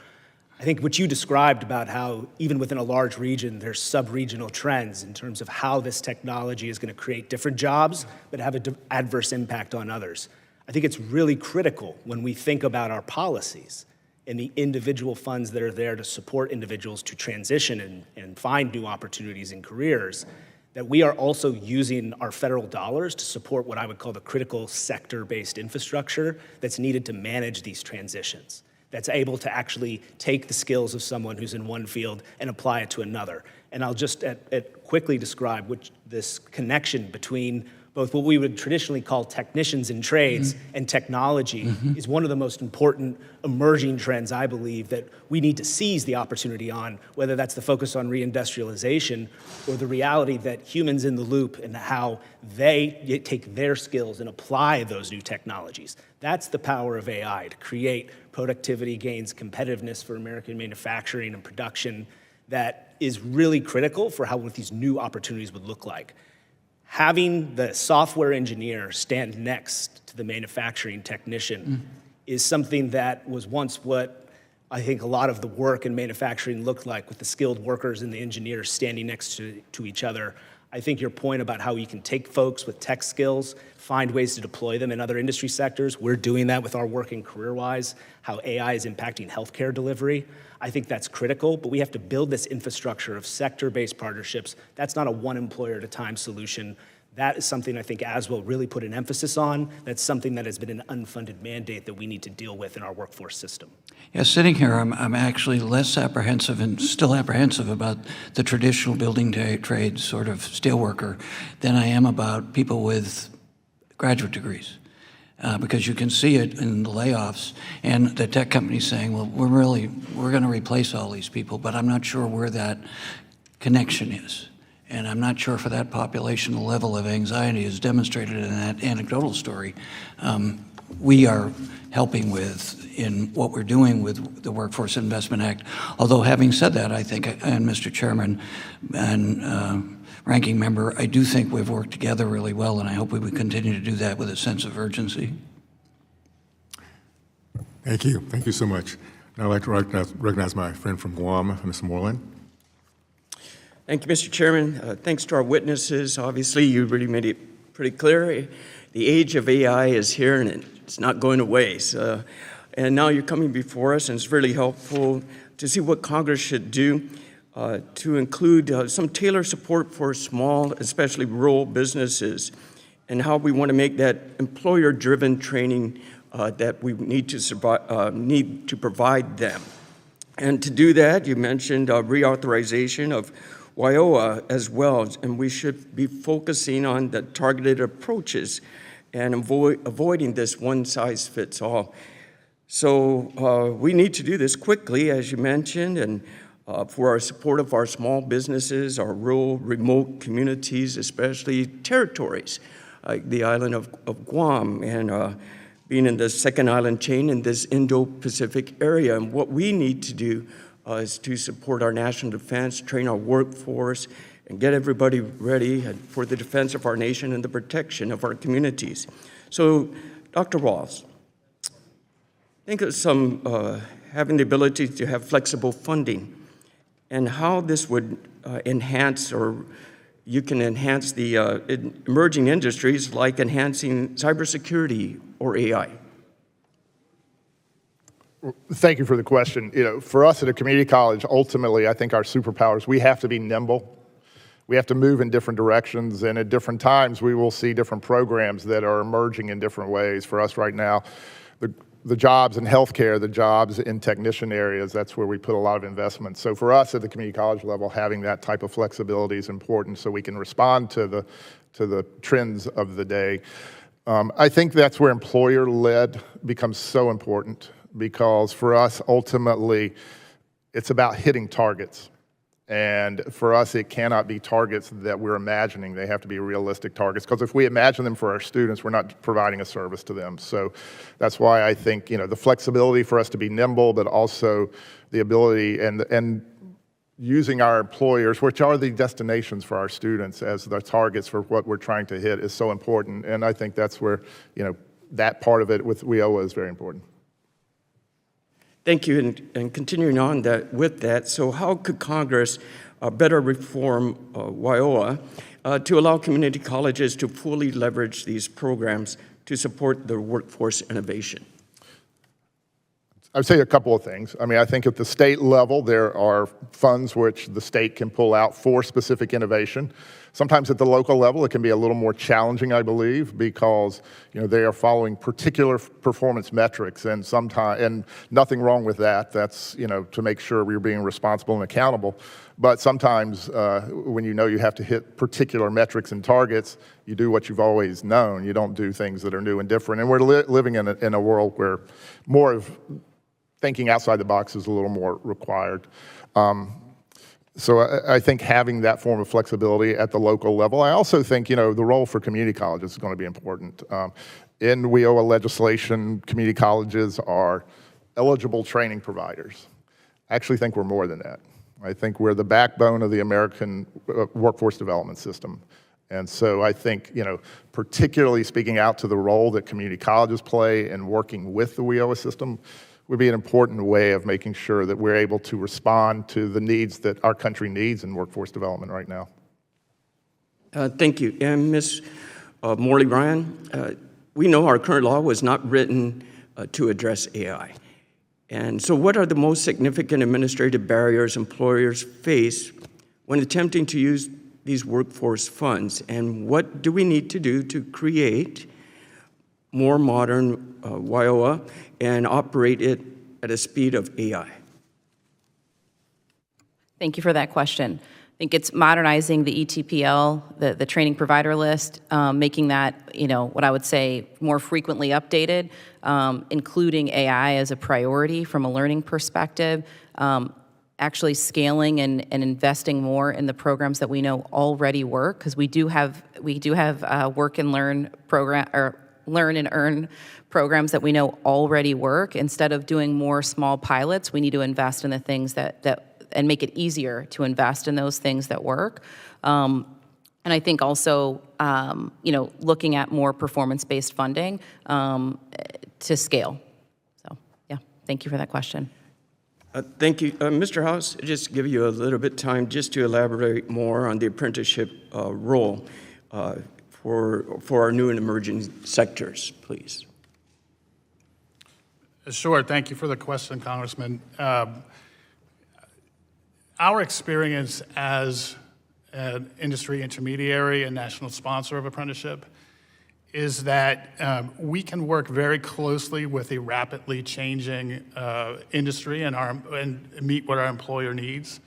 I think what you described about how even within a large region, there's sub-regional trends in terms of how this technology is going to create different jobs, but have an adverse impact on others. I think it's really critical when we think about our policies and the individual funds that are there to support individuals to transition and find new opportunities and careers, that we are also using our federal dollars to support what I would call the critical sector-based infrastructure that's needed to manage these transitions, that's able to actually take the skills of someone who's in one field and apply it to another. And I'll just quickly describe this connection between both what we would traditionally call technicians in trades and technology is one of the most important emerging trends, I believe, that we need to seize the opportunity on, whether that's the focus on reindustrialization or the reality that humans in the loop and how they take their skills and apply those new technologies. That's the power of AI, to create productivity gains, competitiveness for American manufacturing and production that is really critical for what these new opportunities would look like. Having the software engineer stand next to the manufacturing technician is something that was once what I think a lot of the work in manufacturing looked like, with the skilled workers and the engineers standing next to each other. I think your point about how you can take folks with tech skills, find ways to deploy them in other industry sectors, we're doing that with our work in CareerWise, how AI is impacting healthcare delivery. I think that's critical, but we have to build this infrastructure of sector-based partnerships. That's not a one employer at a time solution. That is something I think Aswell really put an emphasis on. That's something that has been an unfunded mandate that we need to deal with in our workforce system. Yeah, sitting here, I'm actually less apprehensive and still apprehensive about the traditional building trade sort of steelworker than I am about people with graduate degrees. Because you can see it in the layoffs and the tech companies saying, well, we're going to replace all these people, but I'm not sure where that connection is. And I'm not sure for that population the level of anxiety is demonstrated in that anecdotal story we are helping with in what we're doing with the Workforce Investment Act. Although having said that, I think, and Mr. Chairman and Ranking Member, I do think we've worked together really well, and I hope we would continue to do that with a sense of urgency. Thank you. Thank you so much. Now I'd like to recognize my friend from Guam, Mr. Moreland. Thank you, Mr. Chairman. Thanks to our witnesses. Obviously, you really made it pretty clear. The age of AI is here, and it's not going away. And now you're coming before us, and it's really helpful to see what Congress should do to include some tailored support for small, especially rural businesses, and how we want to make that employer-driven training that we need to provide them. And to do that, you mentioned reauthorization of WIOA as well, and we should be focusing on the targeted approaches and avoiding this one-size-fits-all. So we need to do this quickly, as you mentioned, and for our support of our small businesses, our rural, remote communities, especially territories, like the island of Guam, and being in the second island chain in this Indo-Pacific area. And what we need to do is to support our national defense, train our workforce, and get everybody ready for the defense of our nation and the protection of our communities. So, Dr. Ralls, think of having the ability to have flexible funding and how this would enhance, or you can enhance the emerging industries like enhancing cybersecurity or AI. Thank you for the question. For us at a community college, ultimately, I think our superpowers, we have to be nimble. We have to move in different directions, and at different times, we will see different programs that are emerging in different ways. For us right now, the jobs in healthcare, the jobs in technician areas, that's where we put a lot of investment. So for us at the community college level, having that type of flexibility is important so we can respond to the trends of the day. I think that's where employer-led becomes so important, because for us, ultimately, it's about hitting targets. And for us, it cannot be targets that we're imagining. They have to be realistic targets, because if we imagine them for our students, we're not providing a service to them. So that's why I think, the flexibility for us to be nimble, but also the ability and using our employers, which are the destinations for our students, as the targets for what we're trying to hit is so important. And I think that's where, that part of it with WIOA is very important. Thank you. And continuing on with that, so how could Congress better reform WIOA to allow community colleges to fully leverage these programs to support their workforce innovation? I would say a couple of things. I think at the state level, there are funds which the state can pull out for specific innovation. Sometimes at the local level, it can be a little more challenging, I believe, because they are following particular performance metrics, and nothing wrong with that. That's to make sure we're being responsible and accountable. But sometimes when you have to hit particular metrics and targets, you do what you've always known. You don't do things that are new and different. And we're living in a world where more of thinking outside the box is a little more required. So I think having that form of flexibility at the local level. I also think, the role for community colleges is going to be important. In WIOA legislation, community colleges are eligible training providers. I actually think we're more than that. I think we're the backbone of the American workforce development system. And so I think, particularly speaking out to the role that community colleges play in working with the WIOA system would be an important way of making sure that we're able to respond to the needs that our country needs in workforce development right now. Thank you. And Ms. Morley Ryan, we know our current law was not written to address AI. And so what are the most significant administrative barriers employers face when attempting to use these workforce funds? And what do we need to do to create more modern WIOA and operate it at a speed of AI? Thank you for that question. I think it's modernizing the ETPL, the training provider list, making that, what I would say more frequently updated, including AI as a priority from a learning perspective, actually scaling and investing more in the programs that we know already work, because we do have work and learn program, or learn and earn programs that we know already work. Instead of doing more small pilots, we need to invest in the things that and make it easier to invest in those things that work. And I think also, looking at more performance-based funding to scale. So, yeah, thank you for that question. Thank you. Mr. House, just give you a little bit of time just to elaborate more on the apprenticeship role for our new and emerging sectors, please. Sure. Thank you for the question, Congressman. Our experience as an industry intermediary and national sponsor of apprenticeship is that we can work very closely with a rapidly changing industry and meet what our employer needs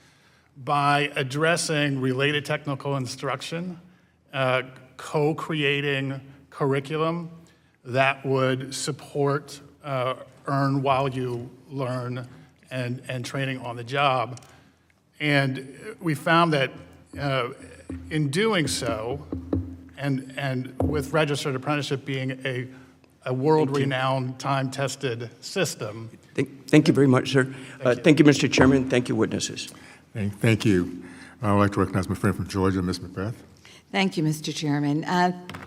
by addressing related technical instruction, co-creating curriculum that would support earn while you learn and training on the job. And we found that in doing so, and with registered apprenticeship being a world-renowned, time-tested system. Thank you very much, sir. Thank you, Mr. Chairman. Thank you, witnesses. Thank you. I would like to recognize my friend from Georgia, Ms. Macbeth. Thank you, Mr. Chairman.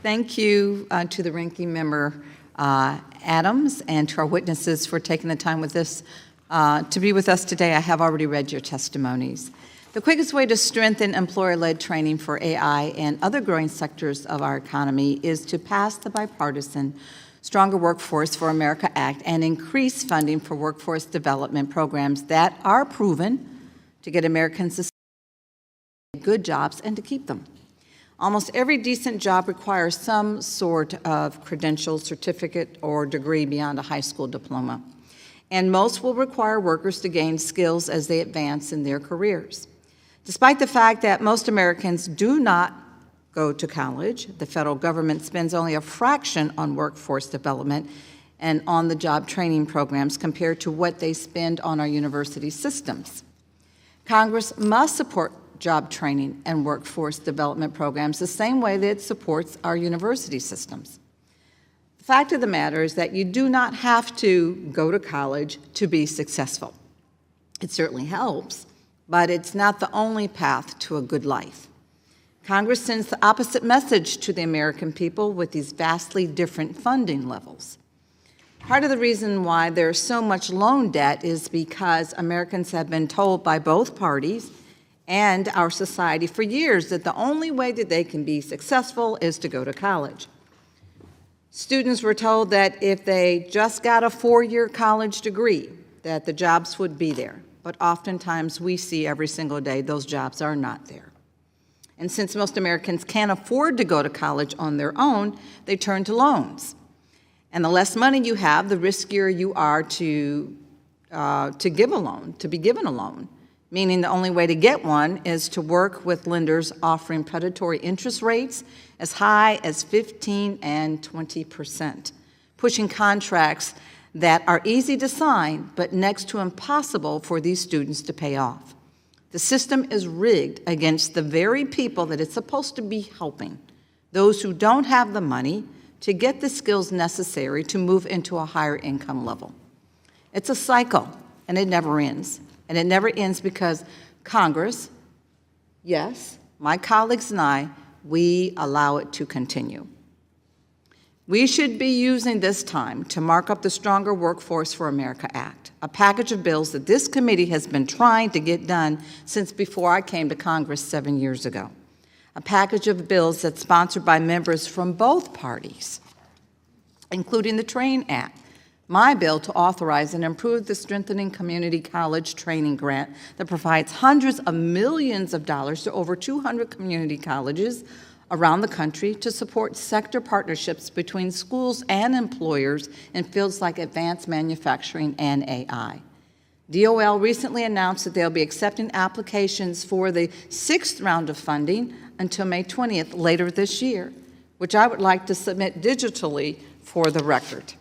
Thank you to the ranking member Adams and to our witnesses for taking the time with us to be with us today. I have already read your testimonies. The quickest way to strengthen employer-led training for AI and other growing sectors of our economy is to pass the bipartisan Stronger Workforce for America Act and increase funding for workforce development programs that are proven to get Americans to good jobs and to keep them. Almost every decent job requires some sort of credential, certificate, or degree beyond a high school diploma. And most will require workers to gain skills as they advance in their careers. Despite the fact that most Americans do not go to college, the federal government spends only a fraction on workforce development and on-the-job training programs compared to what they spend on our university systems. Congress must support job training and workforce development programs the same way that it supports our university systems. The fact of the matter is that you do not have to go to college to be successful. It certainly helps, but it's not the only path to a good life. Congress sends the opposite message to the American people with these vastly different funding levels. Part of the reason why there's so much loan debt is because Americans have been told by both parties and our society for years that the only way that they can be successful is to go to college. Students were told that if they just got a 4-year college degree, that the jobs would be there. But oftentimes we see every single day those jobs are not there. And since most Americans can't afford to go to college on their own, they turn to loans. And the less money you have, the riskier you are to give a loan, to be given a loan, meaning the only way to get one is to work with lenders offering predatory interest rates as high as 15 and 20%, pushing contracts that are easy to sign but next to impossible for these students to pay off. The system is rigged against the very people that it's supposed to be helping, those who don't have the money to get the skills necessary to move into a higher income level. It's a cycle, and it never ends. And it never ends because Congress, yes, my colleagues and I, we allow it to continue. We should be using this time to mark up the Stronger Workforce for America Act, a package of bills that this committee has been trying to get done since before I came to Congress 7 years ago. A package of bills that's sponsored by members from both parties, including the TRAIN Act, my bill to authorize and improve the Strengthening Community College Training Grant that provides hundreds of millions of dollars to over 200 community colleges around the country to support sector partnerships between schools and employers in fields like advanced manufacturing and AI. DOL recently announced that they'll be accepting applications for the 6th round of funding until May 20th later this year, which I would like to submit digitally for the record.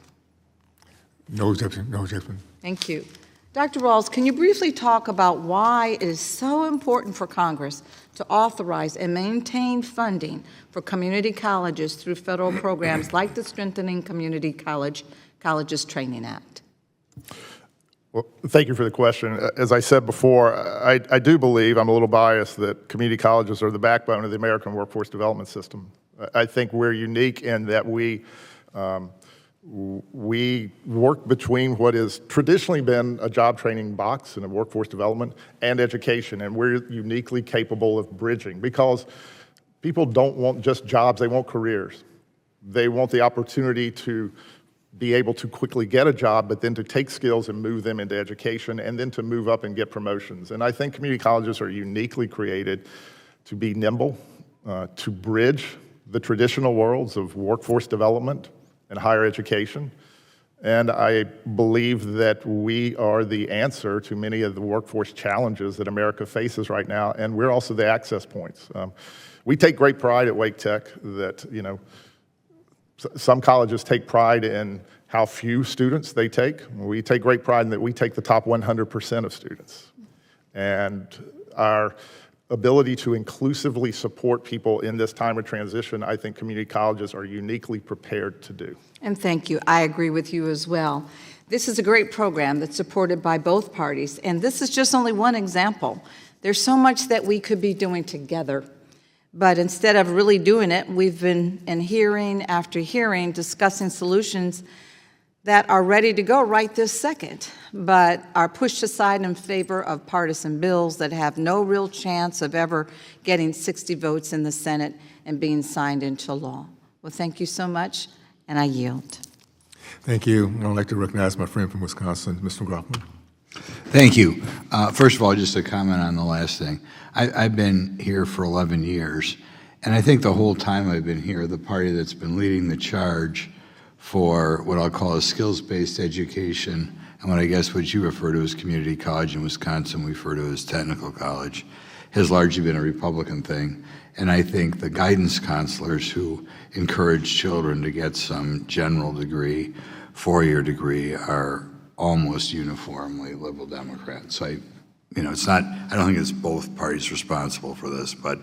No objection. No objection. Thank you. Dr. Ralls, can you briefly talk about why it is so important for Congress to authorize and maintain funding for community colleges through federal programs like the Strengthening Community Colleges Training Act? Well, thank you for the question. As I said before, I do believe, I'm a little biased, that community colleges are the backbone of the American workforce development system. I think we're unique in that we work between what has traditionally been a job training box and a workforce development and education, and we're uniquely capable of bridging because people don't want just jobs, they want careers. They want the opportunity to be able to quickly get a job, but then to take skills and move them into education and then to move up and get promotions. And I think community colleges are uniquely created to be nimble, to bridge the traditional worlds of workforce development and higher education. And I believe that we are the answer to many of the workforce challenges that America faces right now, and we're also the access points. We take great pride at Wake Tech that, some colleges take pride in how few students they take. We take great pride in that we take the top 100% of students. And our ability to inclusively support people in this time of transition, I think community colleges are uniquely prepared to do. And thank you. I agree with you as well. This is a great program that's supported by both parties, and this is just only one example. There's so much that we could be doing together. But instead of really doing it, we've been in hearing after hearing discussing solutions that are ready to go right this second, but are pushed aside in favor of partisan bills that have no real chance of ever getting 60 votes in the Senate and being signed into law. Well, thank you so much, and I yield. Thank you. I'd like to recognize my friend from Wisconsin, Mr. McLaughlin. Thank you. First of all, just a comment on the last thing. I've been here for 11 years, and I think the whole time I've been here, the party that's been leading the charge for what I'll call a skills-based education, and what I guess what you refer to as community college in Wisconsin, we refer to as technical college, has largely been a Republican thing. And I think the guidance counselors who encourage children to get some general degree, four-year degree, are almost uniformly liberal Democrats. So it's not, I don't think it's both parties responsible for this, but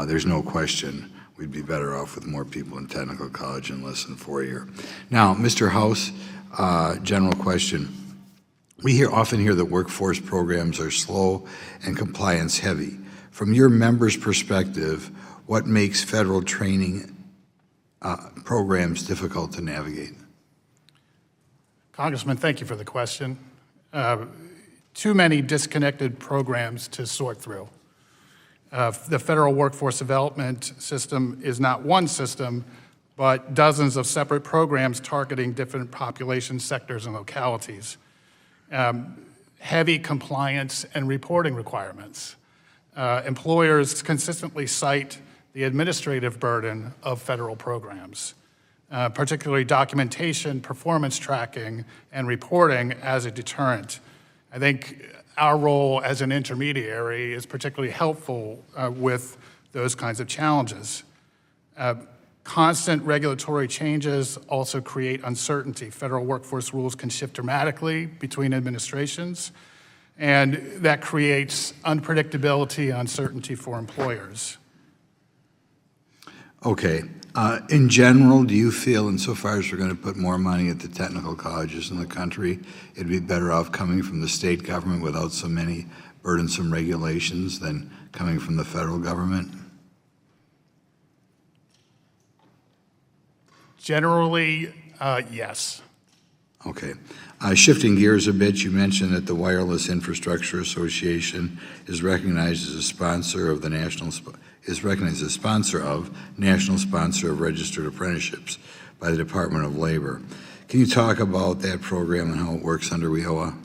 there's no question we'd be better off with more people in technical college and less than four-year. Now, Mr. House, general question. We often hear that workforce programs are slow and compliance heavy. From your members' perspective, what makes federal training programs difficult to navigate? Congressman, thank you for the question. Too many disconnected programs to sort through. The federal workforce development system is not one system, but dozens of separate programs targeting different population sectors and localities. Heavy compliance and reporting requirements. Employers consistently cite the administrative burden of federal programs, particularly documentation, performance tracking, and reporting as a deterrent. I think our role as an intermediary is particularly helpful with those kinds of challenges. Constant regulatory changes also create uncertainty. Federal workforce rules can shift dramatically between administrations, and that creates unpredictability and uncertainty for employers. Okay. In general, do you feel, insofar as we're going to put more money at the technical colleges in the country, it'd be better off coming from the state government without so many burdensome regulations than coming from the federal government? Generally, yes. Okay. Shifting gears a bit, you mentioned that the Wireless Infrastructure Association is recognized as a sponsor of the National Sponsor of Registered Apprenticeships by the Department of Labor. Can you talk about that program and how it works under WIOA?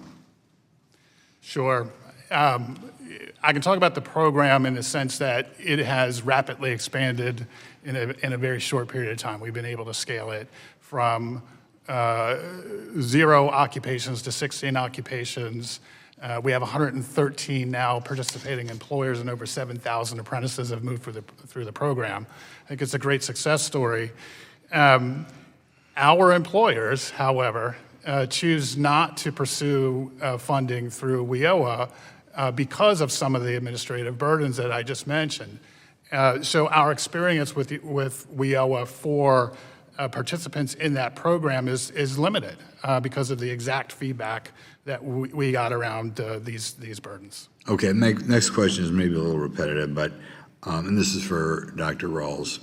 Sure. I can talk about the program in the sense that it has rapidly expanded in a very short period of time. We've been able to scale it from 0 occupations to 16 occupations. We have 113 now participating employers, and over 7,000 apprentices have moved through the program. I think it's a great success story. Our employers, however, choose not to pursue funding through WIOA because of some of the administrative burdens that I just mentioned. So our experience with WIOA for participants in that program is limited because of the exact feedback that we got around these burdens. Okay, next question is maybe a little repetitive, but, and this is for Dr. Ralls.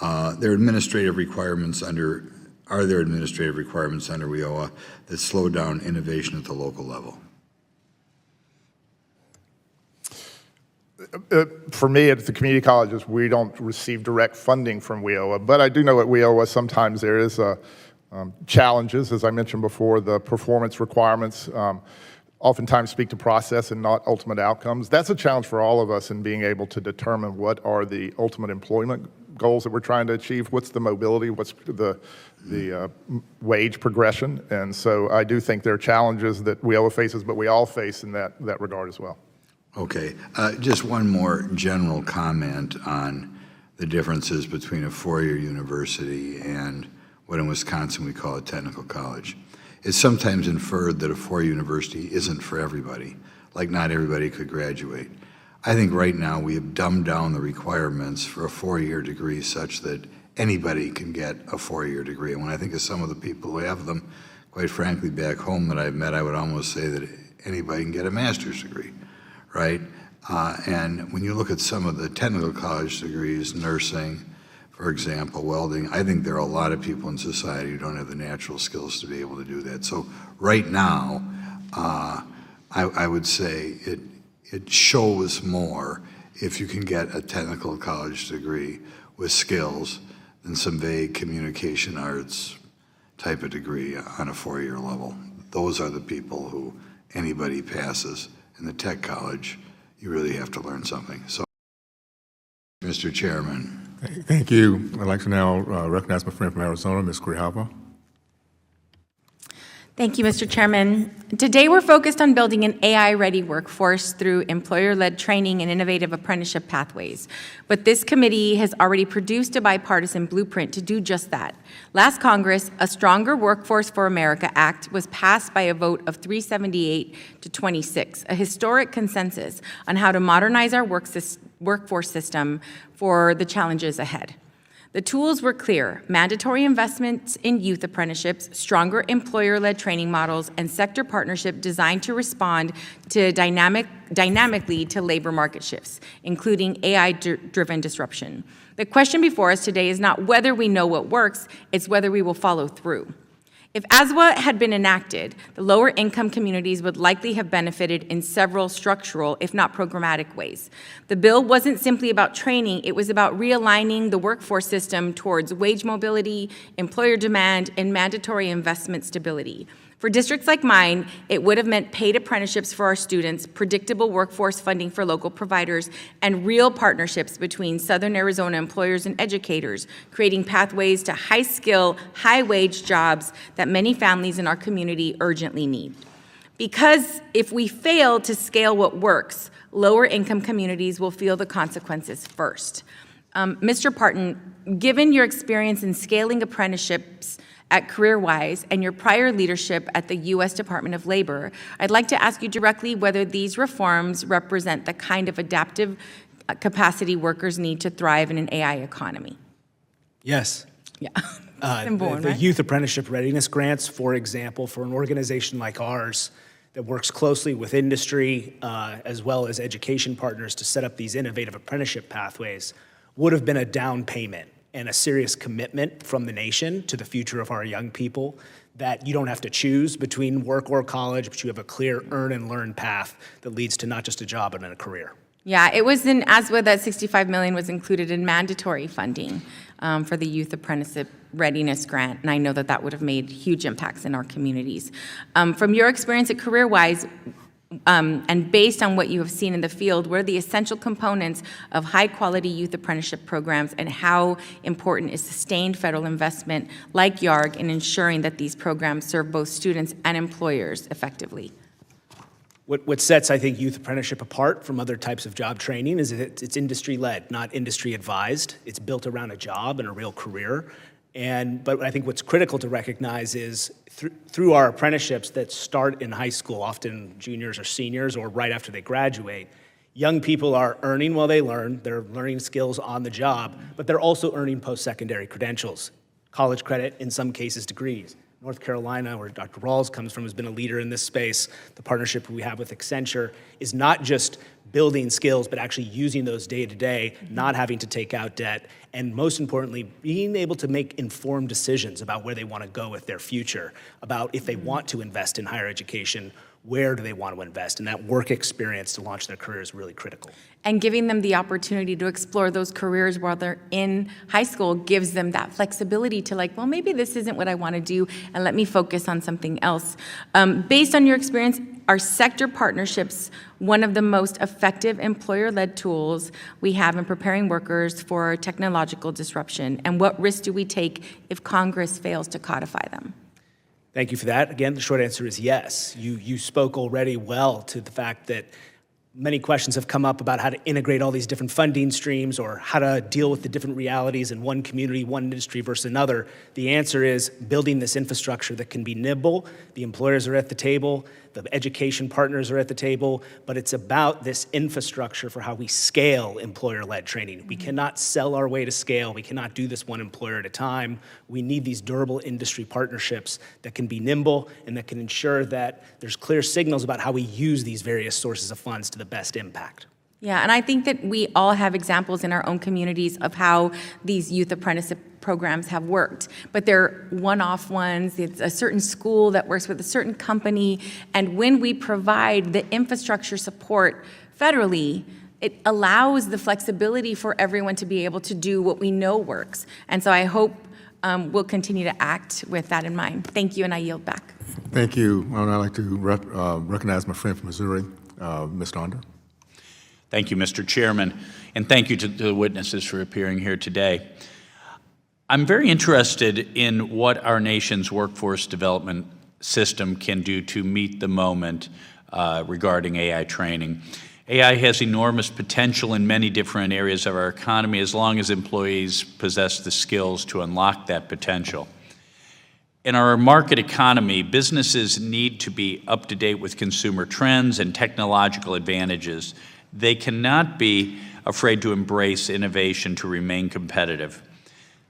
Are there administrative requirements under WIOA that slow down innovation at the local level? For me, at the community colleges, we don't receive direct funding from WIOA, but I do know at WIOA sometimes there is challenges. As I mentioned before, the performance requirements oftentimes speak to process and not ultimate outcomes. That's a challenge for all of us in being able to determine what are the ultimate employment goals that we're trying to achieve, what's the mobility, what's the wage progression. And so I do think there are challenges that WIOA faces, but we all face in that regard as well. Okay, just one more general comment on the differences between a four-year university and what in Wisconsin we call a technical college. It's sometimes inferred that a four-year university isn't for everybody, like not everybody could graduate. I think right now we have dumbed down the requirements for a four-year degree such that anybody can get a four-year degree. And when I think of some of the people who have them, quite frankly, back home that I've met, I would almost say that anybody can get a master's degree. Right? And when you look at some of the technical college degrees, nursing, for example, welding, I think there are a lot of people in society who don't have the natural skills to be able to do that. So right now, I would say it shows more if you can get a technical college degree with skills than some vague communication arts type of degree on a four-year level. Those are the people who anybody passes. In the tech college, you really have to learn something. So, Mr. Chairman. Thank you. I'd like to now recognize my friend from Arizona, Ms. Grijalva. Thank you, Mr. Chairman. Today we're focused on building an AI-ready workforce through employer-led training and innovative apprenticeship pathways. But this committee has already produced a bipartisan blueprint to do just that. Last Congress, a Stronger Workforce for America Act was passed by a vote of 378 to 26, a historic consensus on how to modernize our workforce system for the challenges ahead. The tools were clear: mandatory investments in youth apprenticeships, stronger employer-led training models, and sector partnership designed to respond to dynamically to labor market shifts, including AI-driven disruption. The question before us today is not whether we know what works, it's whether we will follow through. If ASWA had been enacted, the lower income communities would likely have benefited in several structural, if not programmatic ways. The bill wasn't simply about training, it was about realigning the workforce system towards wage mobility, employer demand, and mandatory investment stability. For districts like mine, it would have meant paid apprenticeships for our students, predictable workforce funding for local providers, and real partnerships between Southern Arizona employers and educators, creating pathways to high-skill, high-wage jobs that many families in our community urgently need. Because if we fail to scale what works, lower-income communities will feel the consequences first. Mr. Parton, given your experience in scaling apprenticeships at CareerWise and your prior leadership at the U.S. Department of Labor, I'd like to ask you directly whether these reforms represent the kind of adaptive capacity workers need to thrive in an AI economy. Yes. Yeah. The Youth Apprenticeship Readiness Grants, for example, for an organization like ours that works closely with industry as well as education partners to set up these innovative apprenticeship pathways, would have been a down payment and a serious commitment from the nation to the future of our young people, that you don't have to choose between work or college, but you have a clear earn and learn path that leads to not just a job, but a career. Yeah, it was in ASWA that $65 million was included in mandatory funding for the Youth Apprenticeship Readiness Grant, and I know that that would have made huge impacts in our communities. From your experience at CareerWise, and based on what you have seen in the field, what are the essential components of high-quality youth apprenticeship programs, and how important is sustained federal investment like YARG in ensuring that these programs serve both students and employers effectively? What sets, I think, youth apprenticeship apart from other types of job training is that it's industry-led, not industry-advised. It's built around a job and a real career. But I think what's critical to recognize is through our apprenticeships that start in high school, often juniors or seniors or right after they graduate, young people are earning while they learn. They're learning skills on the job, but they're also earning post-secondary credentials, college credit, in some cases degrees. North Carolina, where Dr. Ralls comes from, has been a leader in this space. The partnership we have with Accenture is not just building skills, but actually using those day to day, not having to take out debt, and most importantly, being able to make informed decisions about where they want to go with their future, about if they want to invest in higher education, where do they want to invest, and that work experience to launch their career is really critical. And giving them the opportunity to explore those careers while they're in high school gives them that flexibility to well, maybe this isn't what I want to do, and let me focus on something else. Based on your experience, are sector partnerships one of the most effective employer-led tools we have in preparing workers for technological disruption? And what risks do we take if Congress fails to codify them? Thank you for that. Again, the short answer is yes. You spoke already well to the fact that many questions have come up about how to integrate all these different funding streams or how to deal with the different realities in one community, one industry versus another. The answer is building this infrastructure that can be nimble. The employers are at the table, the education partners are at the table, but it's about this infrastructure for how we scale employer-led training. We cannot sell our way to scale. We cannot do this one employer at a time. We need these durable industry partnerships that can be nimble and that can ensure that there's clear signals about how we use these various sources of funds to the best impact. Yeah, and I think that we all have examples in our own communities of how these youth apprenticeship programs have worked, but they're one-off ones. It's a certain school that works with a certain company, and when we provide the infrastructure support federally, it allows the flexibility for everyone to be able to do what we know works. And so I hope we'll continue to act with that in mind. Thank you, and I yield back. Thank you. I'd like to recognize my friend from Missouri, Ms. Donder. Thank you, Mr. Chairman, and thank you to the witnesses for appearing here today. I'm very interested in what our nation's workforce development system can do to meet the moment regarding AI training. AI has enormous potential in many different areas of our economy as long as employees possess the skills to unlock that potential. In our market economy, businesses need to be up to date with consumer trends and technological advantages. They cannot be afraid to embrace innovation to remain competitive.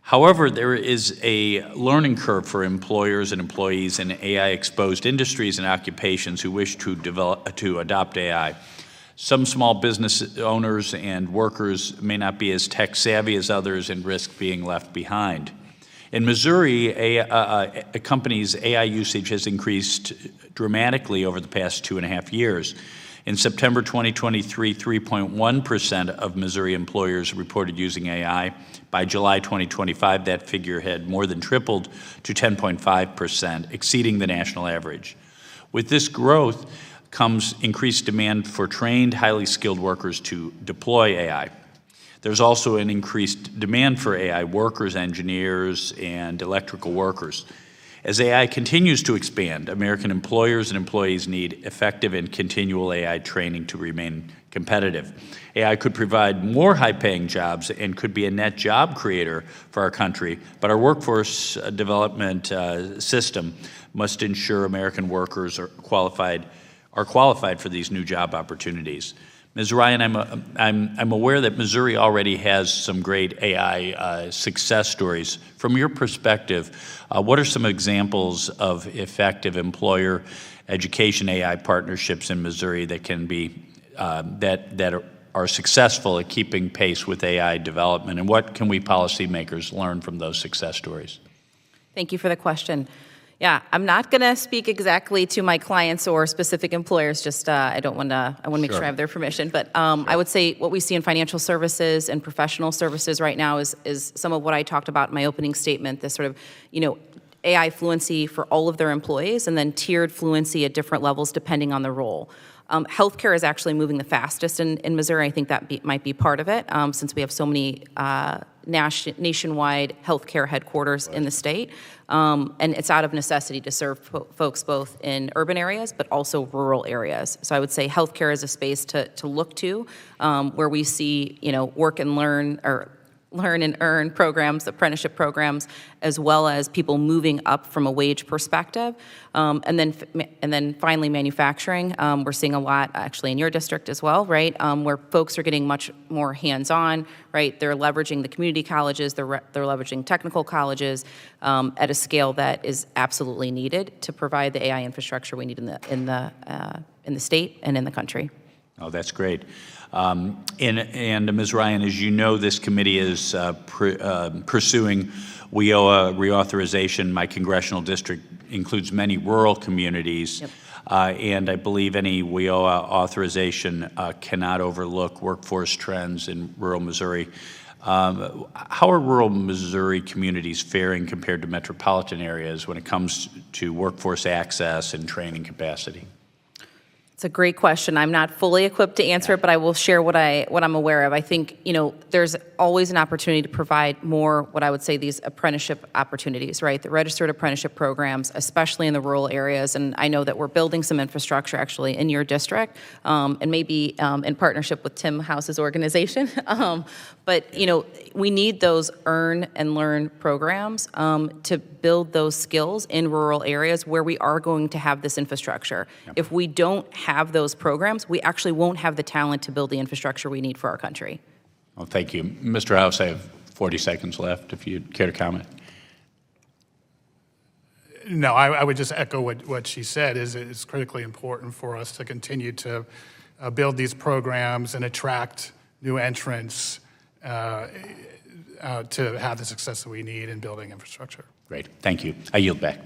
However, there is a learning curve for employers and employees in AI-exposed industries and occupations who wish to adopt AI. Some small business owners and workers may not be as tech-savvy as others and risk being left behind. In Missouri, a company's AI usage has increased dramatically over the past 2.5 years. In September 2023, 3.1% of Missouri employers reported using AI. By July 2025, that figure had more than tripled to 10.5%, exceeding the national average. With this growth comes increased demand for trained, highly skilled workers to deploy AI. There's also an increased demand for AI workers, engineers, and electrical workers. As AI continues to expand, American employers and employees need effective and continual AI training to remain competitive. AI could provide more high-paying jobs and could be a net job creator for our country, but our workforce development system must ensure American workers are qualified for these new job opportunities. Ms. Ryan, I'm aware that Missouri already has some great AI success stories. From your perspective, what are some examples of effective employer education AI partnerships in Missouri that can be that are successful at keeping pace with AI development, and what can we policymakers learn from those success stories? Thank you for the question. Yeah, I'm not going to speak exactly to my clients or specific employers. Just I want to make sure I have their permission. But I would say what we see in financial services and professional services right now is some of what I talked about in my opening statement. This sort of, AI fluency for all of their employees, and then tiered fluency at different levels depending on the role. Healthcare is actually moving the fastest in Missouri. I think that might be part of it, since we have so many nationwide healthcare headquarters in the state. And it's out of necessity to serve folks both in urban areas, but also rural areas. So I would say healthcare is a space to look to, where we see, work and learn, or learn and earn programs, apprenticeship programs, as well as people moving up from a wage perspective. And then finally manufacturing. We're seeing a lot actually in your district as well, right? Where folks are getting much more hands-on, right? They're leveraging the community colleges, they're leveraging technical colleges at a scale that is absolutely needed to provide the AI infrastructure we need in the state and in the country. Oh, that's great. And Ms. Ryan, as you know, this committee is pursuing WIOA reauthorization. My congressional district includes many rural communities. Yep. And I believe any WIOA authorization cannot overlook workforce trends in rural Missouri. How are rural Missouri communities faring compared to metropolitan areas when it comes to workforce access and training capacity? It's a great question. I'm not fully equipped to answer it, but I will share what I'm aware of. I think, there's always an opportunity to provide more, what I would say, these apprenticeship opportunities, right? The registered apprenticeship programs, especially in the rural areas. And I know that we're building some infrastructure actually in your district, and maybe in partnership with Tim House's organization. But, we need those earn and learn programs to build those skills in rural areas where we are going to have this infrastructure. Yep. If we don't have those programs, we actually won't have the talent to build the infrastructure we need for our country. Well, thank you. Mr. House, I have 40 seconds left, if you'd care to comment. No, I would just echo what she said. It's critically important for us to continue to build these programs and attract new entrants to have the success that we need in building infrastructure. Great. Thank you. I yield back.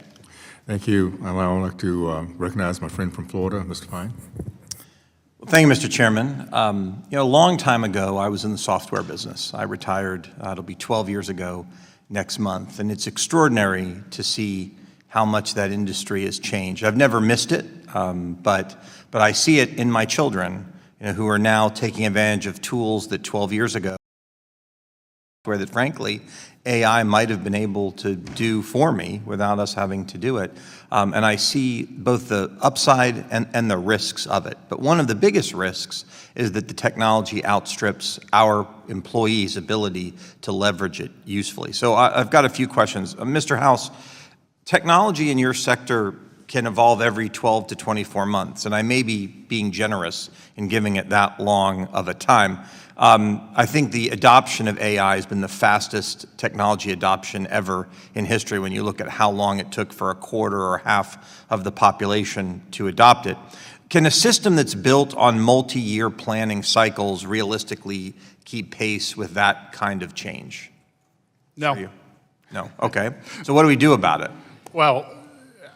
Thank you. I would like to recognize my friend from Florida, Mr. Fine. Well, thank you, Mr. Chairman. A long time ago, I was in the software business. I retired, it'll be 12 years ago next month, and it's extraordinary to see how much that industry has changed. I've never missed it, but I see it in my children, who are now taking advantage of tools that 12 years ago, where that frankly, AI might have been able to do for me without us having to do it. And I see both the upside and the risks of it. But one of the biggest risks is that the technology outstrips our employees' ability to leverage it usefully. So I've got a few questions. Mr. House, technology in your sector can evolve every 12 to 24 months, and I may be being generous in giving it that long of a time. I think the adoption of AI has been the fastest technology adoption ever in history when you look at how long it took for a quarter or half of the population to adopt it. Can a system that's built on multi-year planning cycles realistically keep pace with that kind of change? No. No, okay. So what do we do about it? Well,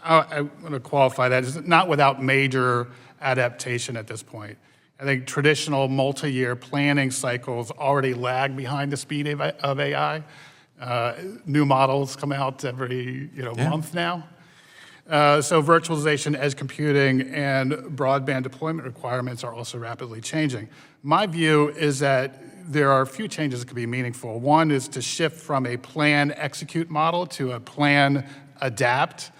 I want to qualify that. It's not without major adaptation at this point. I think traditional multi-year planning cycles already lag behind the speed of AI. New models come out every month now. So virtualization, edge computing, and broadband deployment requirements are also rapidly changing. My view is that there are a few changes that could be meaningful. One is to shift from a plan execute model to a plan adapt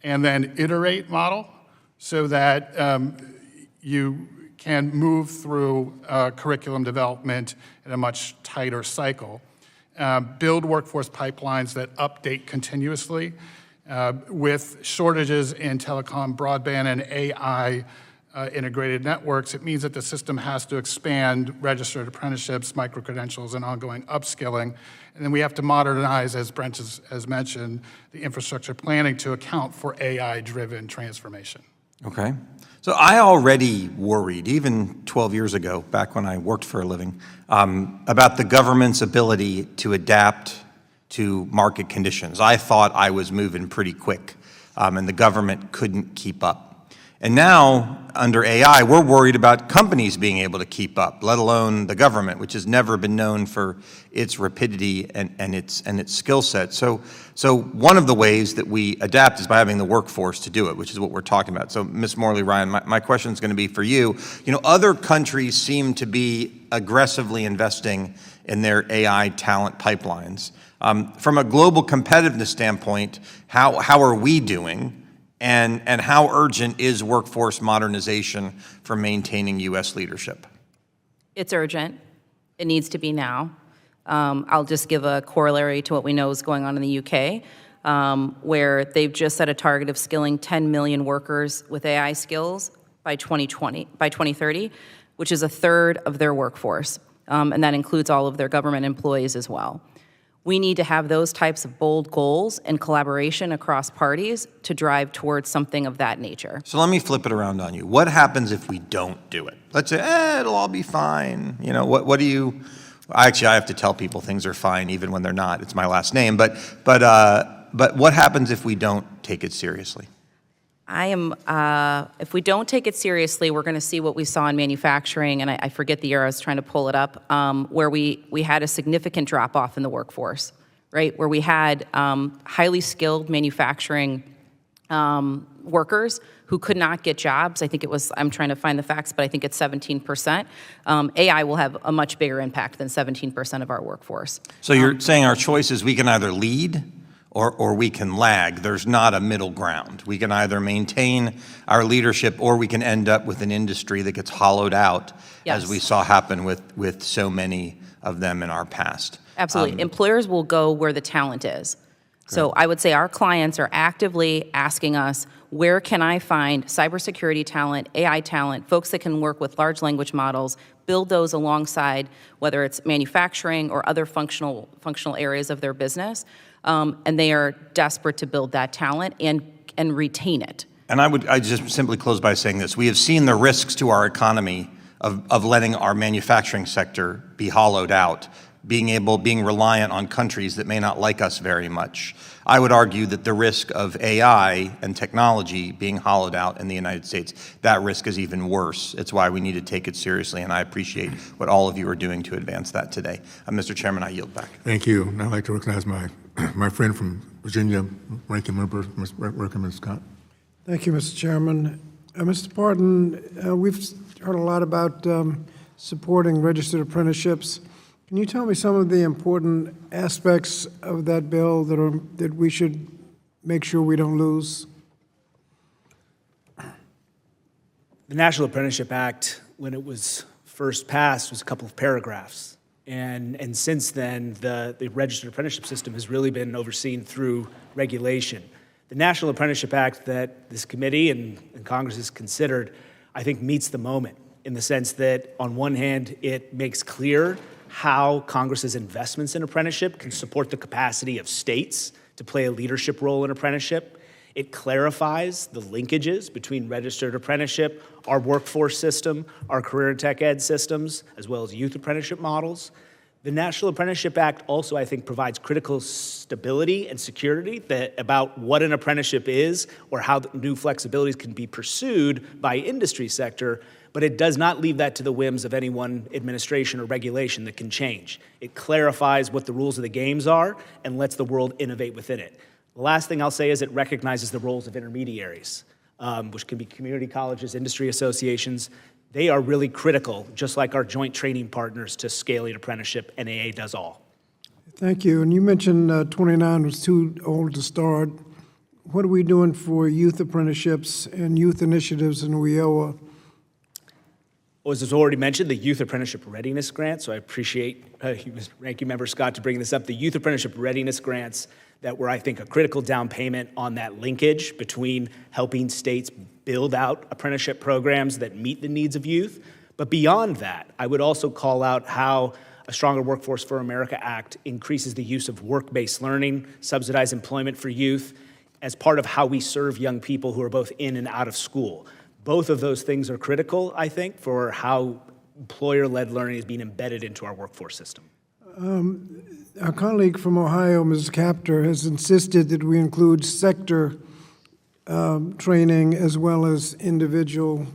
and then iterate model so that you can move through curriculum development in a much tighter cycle. Build workforce pipelines that update continuously. With shortages in telecom, broadband, and AI integrated networks, it means that the system has to expand registered apprenticeships, micro-credentials, and ongoing upskilling. And then we have to modernize, as Brent has mentioned, the infrastructure planning to account for AI-driven transformation. Okay. So I already worried, even 12 years ago, back when I worked for a living, about the government's ability to adapt to market conditions. I thought I was moving pretty quick, and the government couldn't keep up. And now, under AI, we're worried about companies being able to keep up, let alone the government, which has never been known for its rapidity and its skill set. So one of the ways that we adapt is by having the workforce to do it, which is what we're talking about. So, Ms. Morley-Ryan, my question is going to be for you. Other countries seem to be aggressively investing in their AI talent pipelines. From a global competitiveness standpoint, how are we doing? And how urgent is workforce modernization for maintaining U.S. leadership? It's urgent. It needs to be now. I'll just give a corollary to what we know is going on in the UK, where they've just set a target of skilling 10 million workers with AI skills by 2030, which is a third of their workforce. And that includes all of their government employees as well. We need to have those types of bold goals and collaboration across parties to drive towards something of that nature. So let me flip it around on you. What happens if we don't do it? Let's say, it'll all be fine. What do you, actually, I have to tell people things are fine even when they're not. It's my last name. But what happens if we don't take it seriously? If we don't take it seriously, we're going to see what we saw in manufacturing, and I forget the year, I was trying to pull it up, where we had a significant drop-off in the workforce, right? Where we had highly skilled manufacturing workers who could not get jobs. I think it was, I'm trying to find the facts, but I think it's 17%. AI will have a much bigger impact than 17% of our workforce. So you're saying our choice is we can either lead or we can lag. There's not a middle ground. We can either maintain our leadership or we can end up with an industry that gets hollowed out, Yes. as we saw happen with so many of them in our past. Absolutely. Employers will go where the talent is. So I would say our clients are actively asking us, where can I find cybersecurity talent, AI talent, folks that can work with large language models, build those alongside whether it's manufacturing or other functional areas of their business. And they are desperate to build that talent and retain it. And I just simply close by saying this. We have seen the risks to our economy of letting our manufacturing sector be hollowed out, being reliant on countries that may not like us very much. I would argue that the risk of AI and technology being hollowed out in the United States, that risk is even worse. It's why we need to take it seriously, and I appreciate what all of you are doing to advance that today. Mr. Chairman, I yield back. Thank you. And I'd like to recognize my friend from Virginia, Ranking Member Scott. Thank you, Mr. Chairman. Mr. Parton, we've heard a lot about supporting registered apprenticeships. Can you tell me some of the important aspects of that bill that we should make sure we don't lose? The National Apprenticeship Act, when it was first passed, was a couple of paragraphs. And since then, the registered apprenticeship system has really been overseen through regulation. The National Apprenticeship Act that this committee and Congress has considered, I think, meets the moment in the sense that, on one hand, it makes clear how Congress's investments in apprenticeship can support the capacity of states to play a leadership role in apprenticeship. It clarifies the linkages between registered apprenticeship, our workforce system, our career and tech ed systems, as well as youth apprenticeship models. The National Apprenticeship Act also, I think, provides critical stability and security about what an apprenticeship is or how new flexibilities can be pursued by industry sector, but it does not leave that to the whims of any one administration or regulation that can change. It clarifies what the rules of the games are and lets the world innovate within it. The last thing I'll say is it recognizes the roles of intermediaries, which can be community colleges, industry associations. They are really critical, just like our joint training partners, to scaling apprenticeship, and AA does all. Thank you. And you mentioned 29 was too old to start. What are we doing for youth apprenticeships and youth initiatives in WIOA? Well, as was already mentioned, the Youth Apprenticeship Readiness Grant, so I appreciate Ranking Member Scott to bring this up. The Youth Apprenticeship Readiness Grants that were, I think, a critical down payment on that linkage between helping states build out apprenticeship programs that meet the needs of youth. But beyond that, I would also call out how a Stronger Workforce for America Act increases the use of work-based learning, subsidized employment for youth, as part of how we serve young people who are both in and out of school. Both of those things are critical, I think, for how employer-led learning is being embedded into our workforce system. Our colleague from Ohio, Ms. Capter, has insisted that we include sector training as well as individual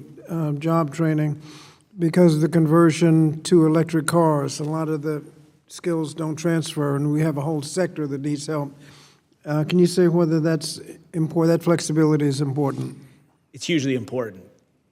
job training because of the conversion to electric cars. A lot of the skills don't transfer, and we have a whole sector that needs help. Can you say whether that's important, that flexibility is important? It's hugely important.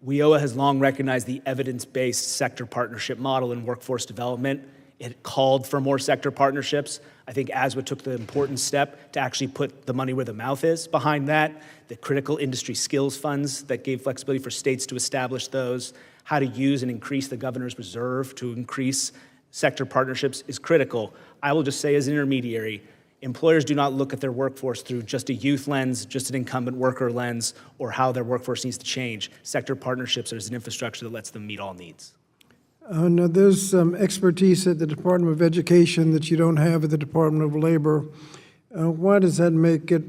WIOA has long recognized the evidence-based sector partnership model in workforce development. It called for more sector partnerships. I think ASWA took the important step to actually put the money where the mouth is behind that. The critical industry skills funds that gave flexibility for states to establish those, how to use and increase the governor's reserve to increase sector partnerships is critical. I will just say as an intermediary, employers do not look at their workforce through just a youth lens, just an incumbent worker lens, or how their workforce needs to change. Sector partnerships are an infrastructure that lets them meet all needs. Now, there's some expertise at the Department of Education that you don't have at the Department of Labor. Why does that make it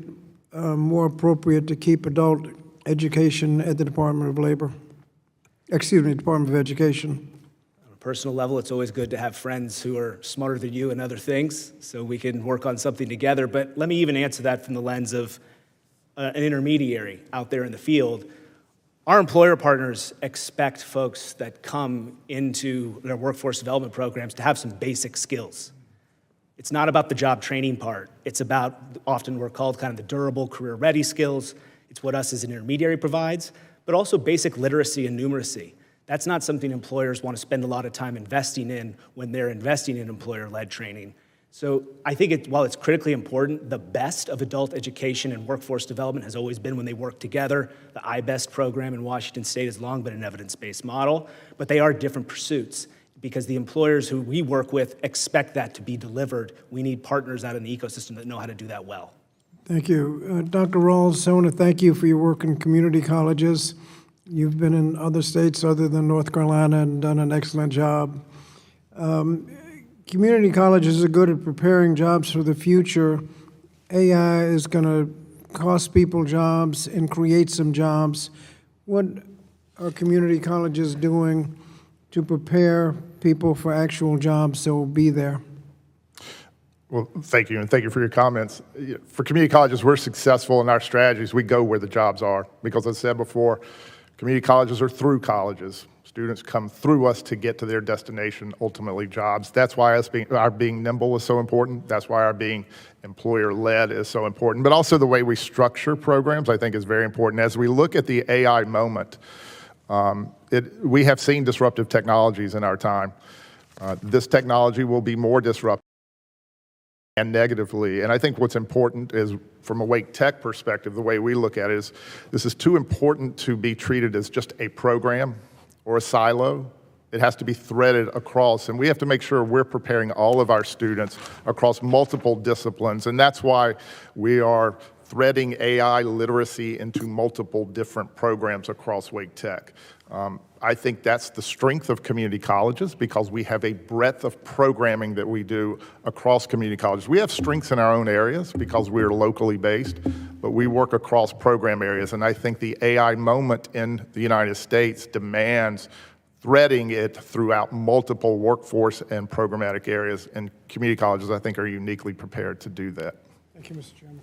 more appropriate to keep adult education at the Department of Labor? Excuse me, Department of Education. On a personal level, it's always good to have friends who are smarter than you in other things, so we can work on something together. But let me even answer that from the lens of an intermediary out there in the field. Our employer partners expect folks that come into their workforce development programs to have some basic skills. It's not about the job training part. It's about, often we're called kind of the durable career-ready skills. It's what us as an intermediary provides, but also basic literacy and numeracy. That's not something employers want to spend a lot of time investing in when they're investing in employer-led training. So I think while it's critically important, the best of adult education and workforce development has always been when they work together. The iBest program in Washington State has long been an evidence-based model, but they are different pursuits because the employers who we work with expect that to be delivered. We need partners out in the ecosystem that know how to do that well. Thank you. Dr. Ralls, I want to thank you for your work in community colleges. You've been in other states other than North Carolina and done an excellent job. Community colleges are good at preparing jobs for the future. AI is going to cost people jobs and create some jobs. What are community colleges doing to prepare people for actual jobs that will be there? Well, thank you, and thank you for your comments. For community colleges, we're successful in our strategies. We go where the jobs are, because as I said before, community colleges are through colleges. Students come through us to get to their destination, ultimately jobs. That's why our being nimble is so important. That's why our being employer-led is so important. But also the way we structure programs, I think, is very important. As we look at the AI moment, we have seen disruptive technologies in our time. This technology will be more disruptive and negatively. And I think what's important is, from a Wake Tech perspective, the way we look at it is, this is too important to be treated as just a program or a silo. It has to be threaded across, and we have to make sure we're preparing all of our students across multiple disciplines, and that's why we are threading AI literacy into multiple different programs across Wake Tech. I think that's the strength of community colleges because we have a breadth of programming that we do across community colleges. We have strengths in our own areas because we're locally based, but we work across program areas. And I think the AI moment in the United States demands threading it throughout multiple workforce and programmatic areas. And community colleges, I think, are uniquely prepared to do that. Thank you, Mr. Chairman.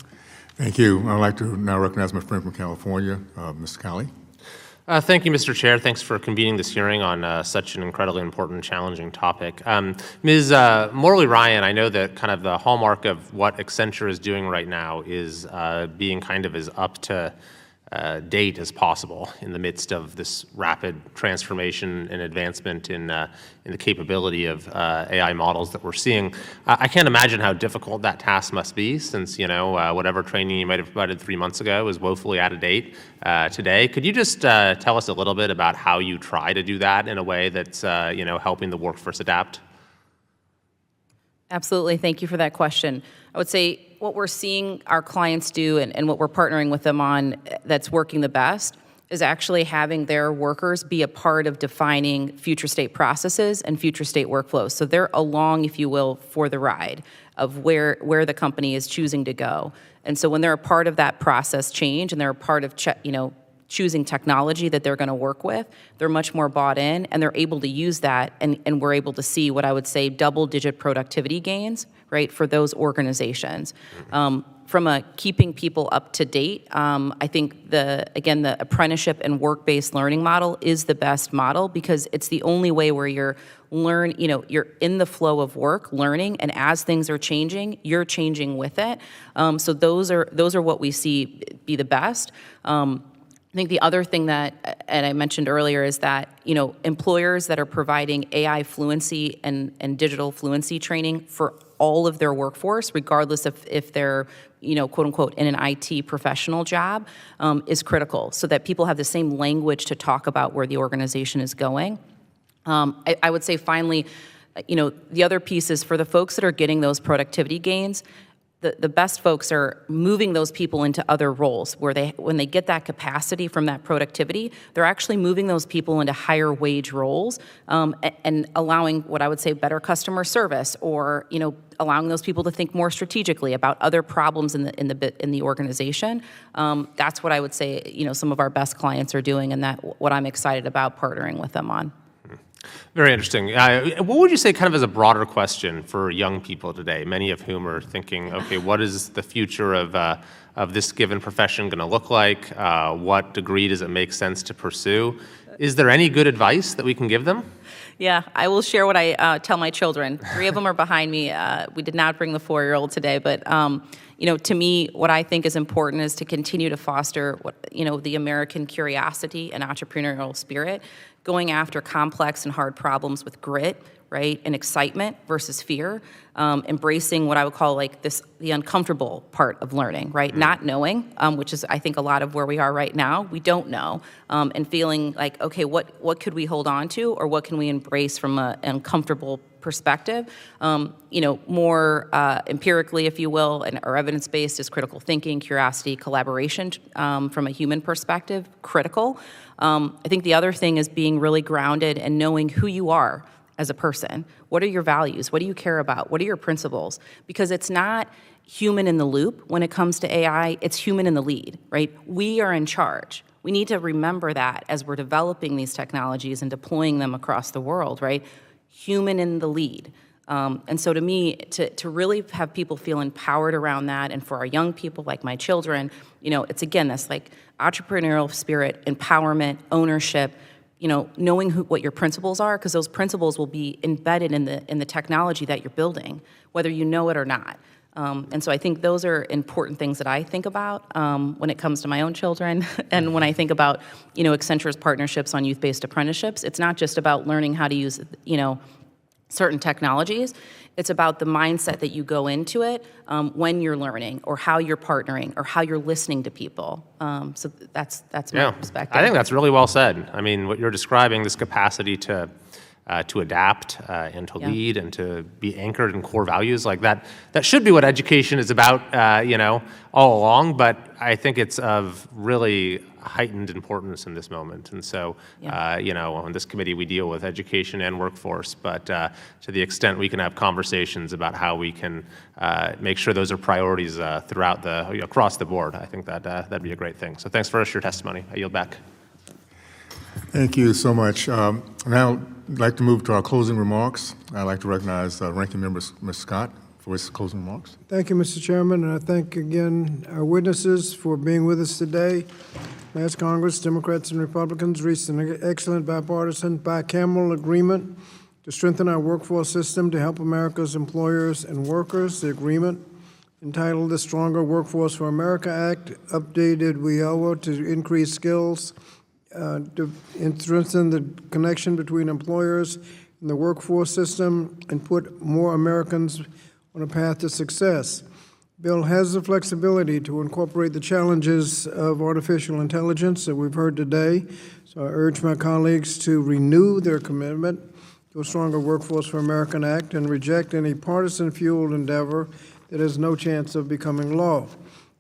Thank you. I'd like to now recognize my friend from California, Mr. Colley. Thank you, Mr. Chair. Thanks for convening this hearing on such an incredibly important, challenging topic. Ms. Morley Ryan, I know that kind of the hallmark of what Accenture is doing right now is being kind of as up to date as possible in the midst of this rapid transformation and advancement in the capability of AI models that we're seeing. I can't imagine how difficult that task must be since, whatever training you might have provided 3 months ago is woefully out of date today. Could you just tell us a little bit about how you try to do that in a way that's, helping the workforce adapt? Absolutely. Thank you for that question. I would say what we're seeing our clients do and what we're partnering with them on that's working the best is actually having their workers be a part of defining future state processes and future state workflows. So they're along, if you will, for the ride of where the company is choosing to go. And so when they're a part of that process change and they're a part of choosing technology that they're going to work with, they're much more bought in and they're able to use that and we're able to see what I would say double-digit productivity gains, right, for those organizations. From a keeping people up to date, I think the apprenticeship and work-based learning model is the best model because it's the only way where you're in the flow of work, learning, and as things are changing, you're changing with it. So those are what we see be the best. I think the other thing that, and I mentioned earlier, is that employers that are providing AI fluency and digital fluency training for all of their workforce, regardless of if they're quote unquote in an IT professional job, is critical, so that people have the same language to talk about where the organization is going. I would say finally, the other piece is for the folks that are getting those productivity gains. The best folks are moving those people into other roles where when they get that capacity from that productivity, they're actually moving those people into higher wage roles and allowing what I would say better customer service, or allowing those people to think more strategically about other problems in the organization. That's what I would say some of our best clients are doing, and that what I'm excited about partnering with them on. Very interesting. What would you say kind of as a broader question for young people today, many of whom are thinking, okay, what is the future of this given profession going to look like? What degree does it make sense to pursue? Is there any good advice that we can give them? Yeah, I will share what I tell my children. 3 of them are behind me. We did not bring the 4-year-old today, but to me, what I think is important is to continue to foster the American curiosity and entrepreneurial spirit, going after complex and hard problems with grit, right, and excitement versus fear, embracing what I would call the uncomfortable part of learning, right, not knowing, which is I think a lot of where we are right now. We don't know, and feeling like, okay, what could we hold on to, or what can we embrace from an uncomfortable perspective, more empirically, if you will, or evidence-based is critical thinking, curiosity, collaboration from a human perspective, critical. I think the other thing is being really grounded and knowing who you are as a person. What are your values? What do you care about? What are your principles? Because it's not human in the loop when it comes to AI, it's human in the lead, right? We are in charge. We need to remember that as we're developing these technologies and deploying them across the world, right? Human in the lead. And so to me, to really have people feel empowered around that, and for our young people like my children, it's again this entrepreneurial spirit, empowerment, ownership, knowing what your principles are, because those principles will be embedded in the technology that you're building, whether you know it or not. And so I think those are important things that I think about when it comes to my own children, and when I think about Accenture's partnerships on youth-based apprenticeships. It's not just about learning how to use certain technologies. It's about the mindset that you go into it when you're learning, or how you're partnering, or how you're listening to people. So that's my perspective. I think that's really well said. I mean, what you're describing, this capacity to to adapt and to lead and to be anchored in core values. Like that should be what education is about, all along, but I think it's of really heightened importance in this moment. And so, on this committee, we deal with education and workforce, but to the extent we can have conversations about how we can make sure those are priorities throughout across the board, I think that'd be a great thing. So thanks for your testimony. I yield back. Thank you so much. Now, I'd like to move to our closing remarks. I'd like to recognize Ranking Member Ms. Scott for his closing remarks. Thank you, Mr. Chairman, and I thank again our witnesses for being with us today. Last Congress, Democrats and Republicans reached an excellent bipartisan, bicameral agreement to strengthen our workforce system to help America's employers and workers. The agreement, entitled the Stronger Workforce for America Act, updated WIOA to increase skills, to strengthen the connection between employers and the workforce system, and put more Americans on a path to success. Bill has the flexibility to incorporate the challenges of artificial intelligence that we've heard today, so I urge my colleagues to renew their commitment to a Stronger Workforce for America Act and reject any partisan-fueled endeavor that has no chance of becoming law.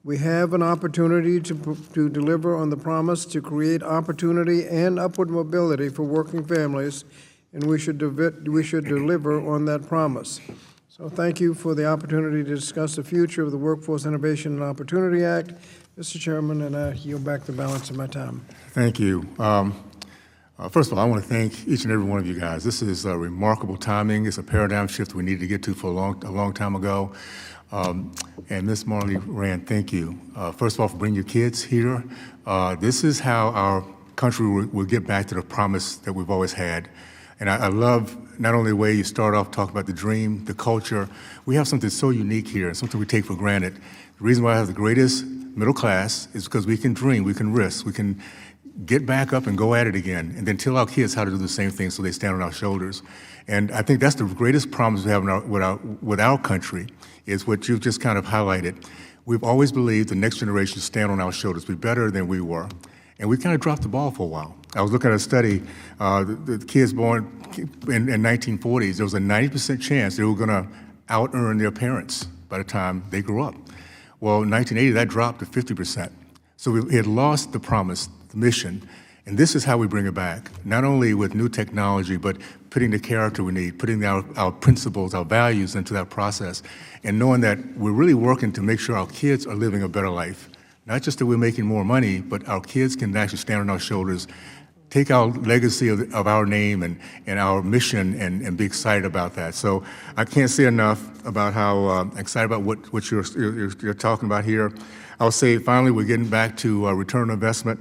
We have an opportunity to deliver on the promise to create opportunity and upward mobility for working families, and we should deliver on that promise. So thank you for the opportunity to discuss the future of the Workforce Innovation and Opportunity Act. Mr. Chairman, and I yield back the balance of my time. Thank you. First of all, I want to thank each and every one of you guys. This is a remarkable timing. It's a paradigm shift we needed to get to for a long time ago. And Ms. Marley Rand, thank you. First of all, for bringing your kids here. This is how our country will get back to the promise that we've always had. And I love not only the way you start off talking about the dream, the culture. We have something so unique here, something we take for granted. The reason why I have the greatest middle class is because we can dream, we can risk, we can get back up and go at it again, and then tell our kids how to do the same thing so they stand on our shoulders. And I think that's the greatest promise we have with our country, is what you've just kind of highlighted. We've always believed the next generation stand on our shoulders, be better than we were. And we kind of dropped the ball for a while. I was looking at a study, the kids born in 1940s, there was a 90% chance they were gonna out-earn their parents by the time they grew up. Well, in 1980, that dropped to 50%. So we had lost the promise, the mission, and this is how we bring it back, not only with new technology, but putting the character we need, putting our principles, our values into that process, and knowing that we're really working to make sure our kids are living a better life. Not just that we're making more money, but our kids can actually stand on our shoulders, take our legacy of our name and our mission and be excited about that. So I can't say enough about how excited about what you're talking about here. I'll say finally, we're getting back to return on investment.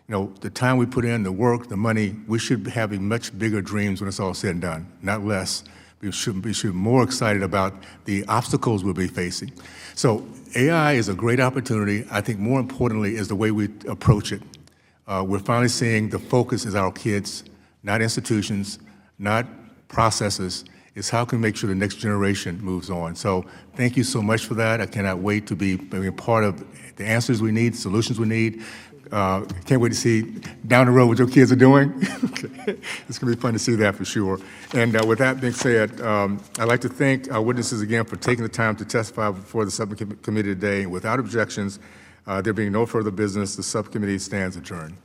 You know, the time we put in, the work, the money, we should be having much bigger dreams when it's all said and done, not less. We should be more excited about the obstacles we'll be facing. So AI is a great opportunity. I think more importantly is the way we approach it. We're finally seeing the focus is our kids, not institutions, not processes. It's how can we make sure the next generation moves on. So thank you so much for that. I cannot wait to be part of the answers we need, solutions we need. Can't wait to see down the road what your kids are doing. It's going to be fun to see that for sure. And with that being said, I'd like to thank our witnesses again for taking the time to testify before the subcommittee today. Without objections, there being no further business, the subcommittee stands adjourned.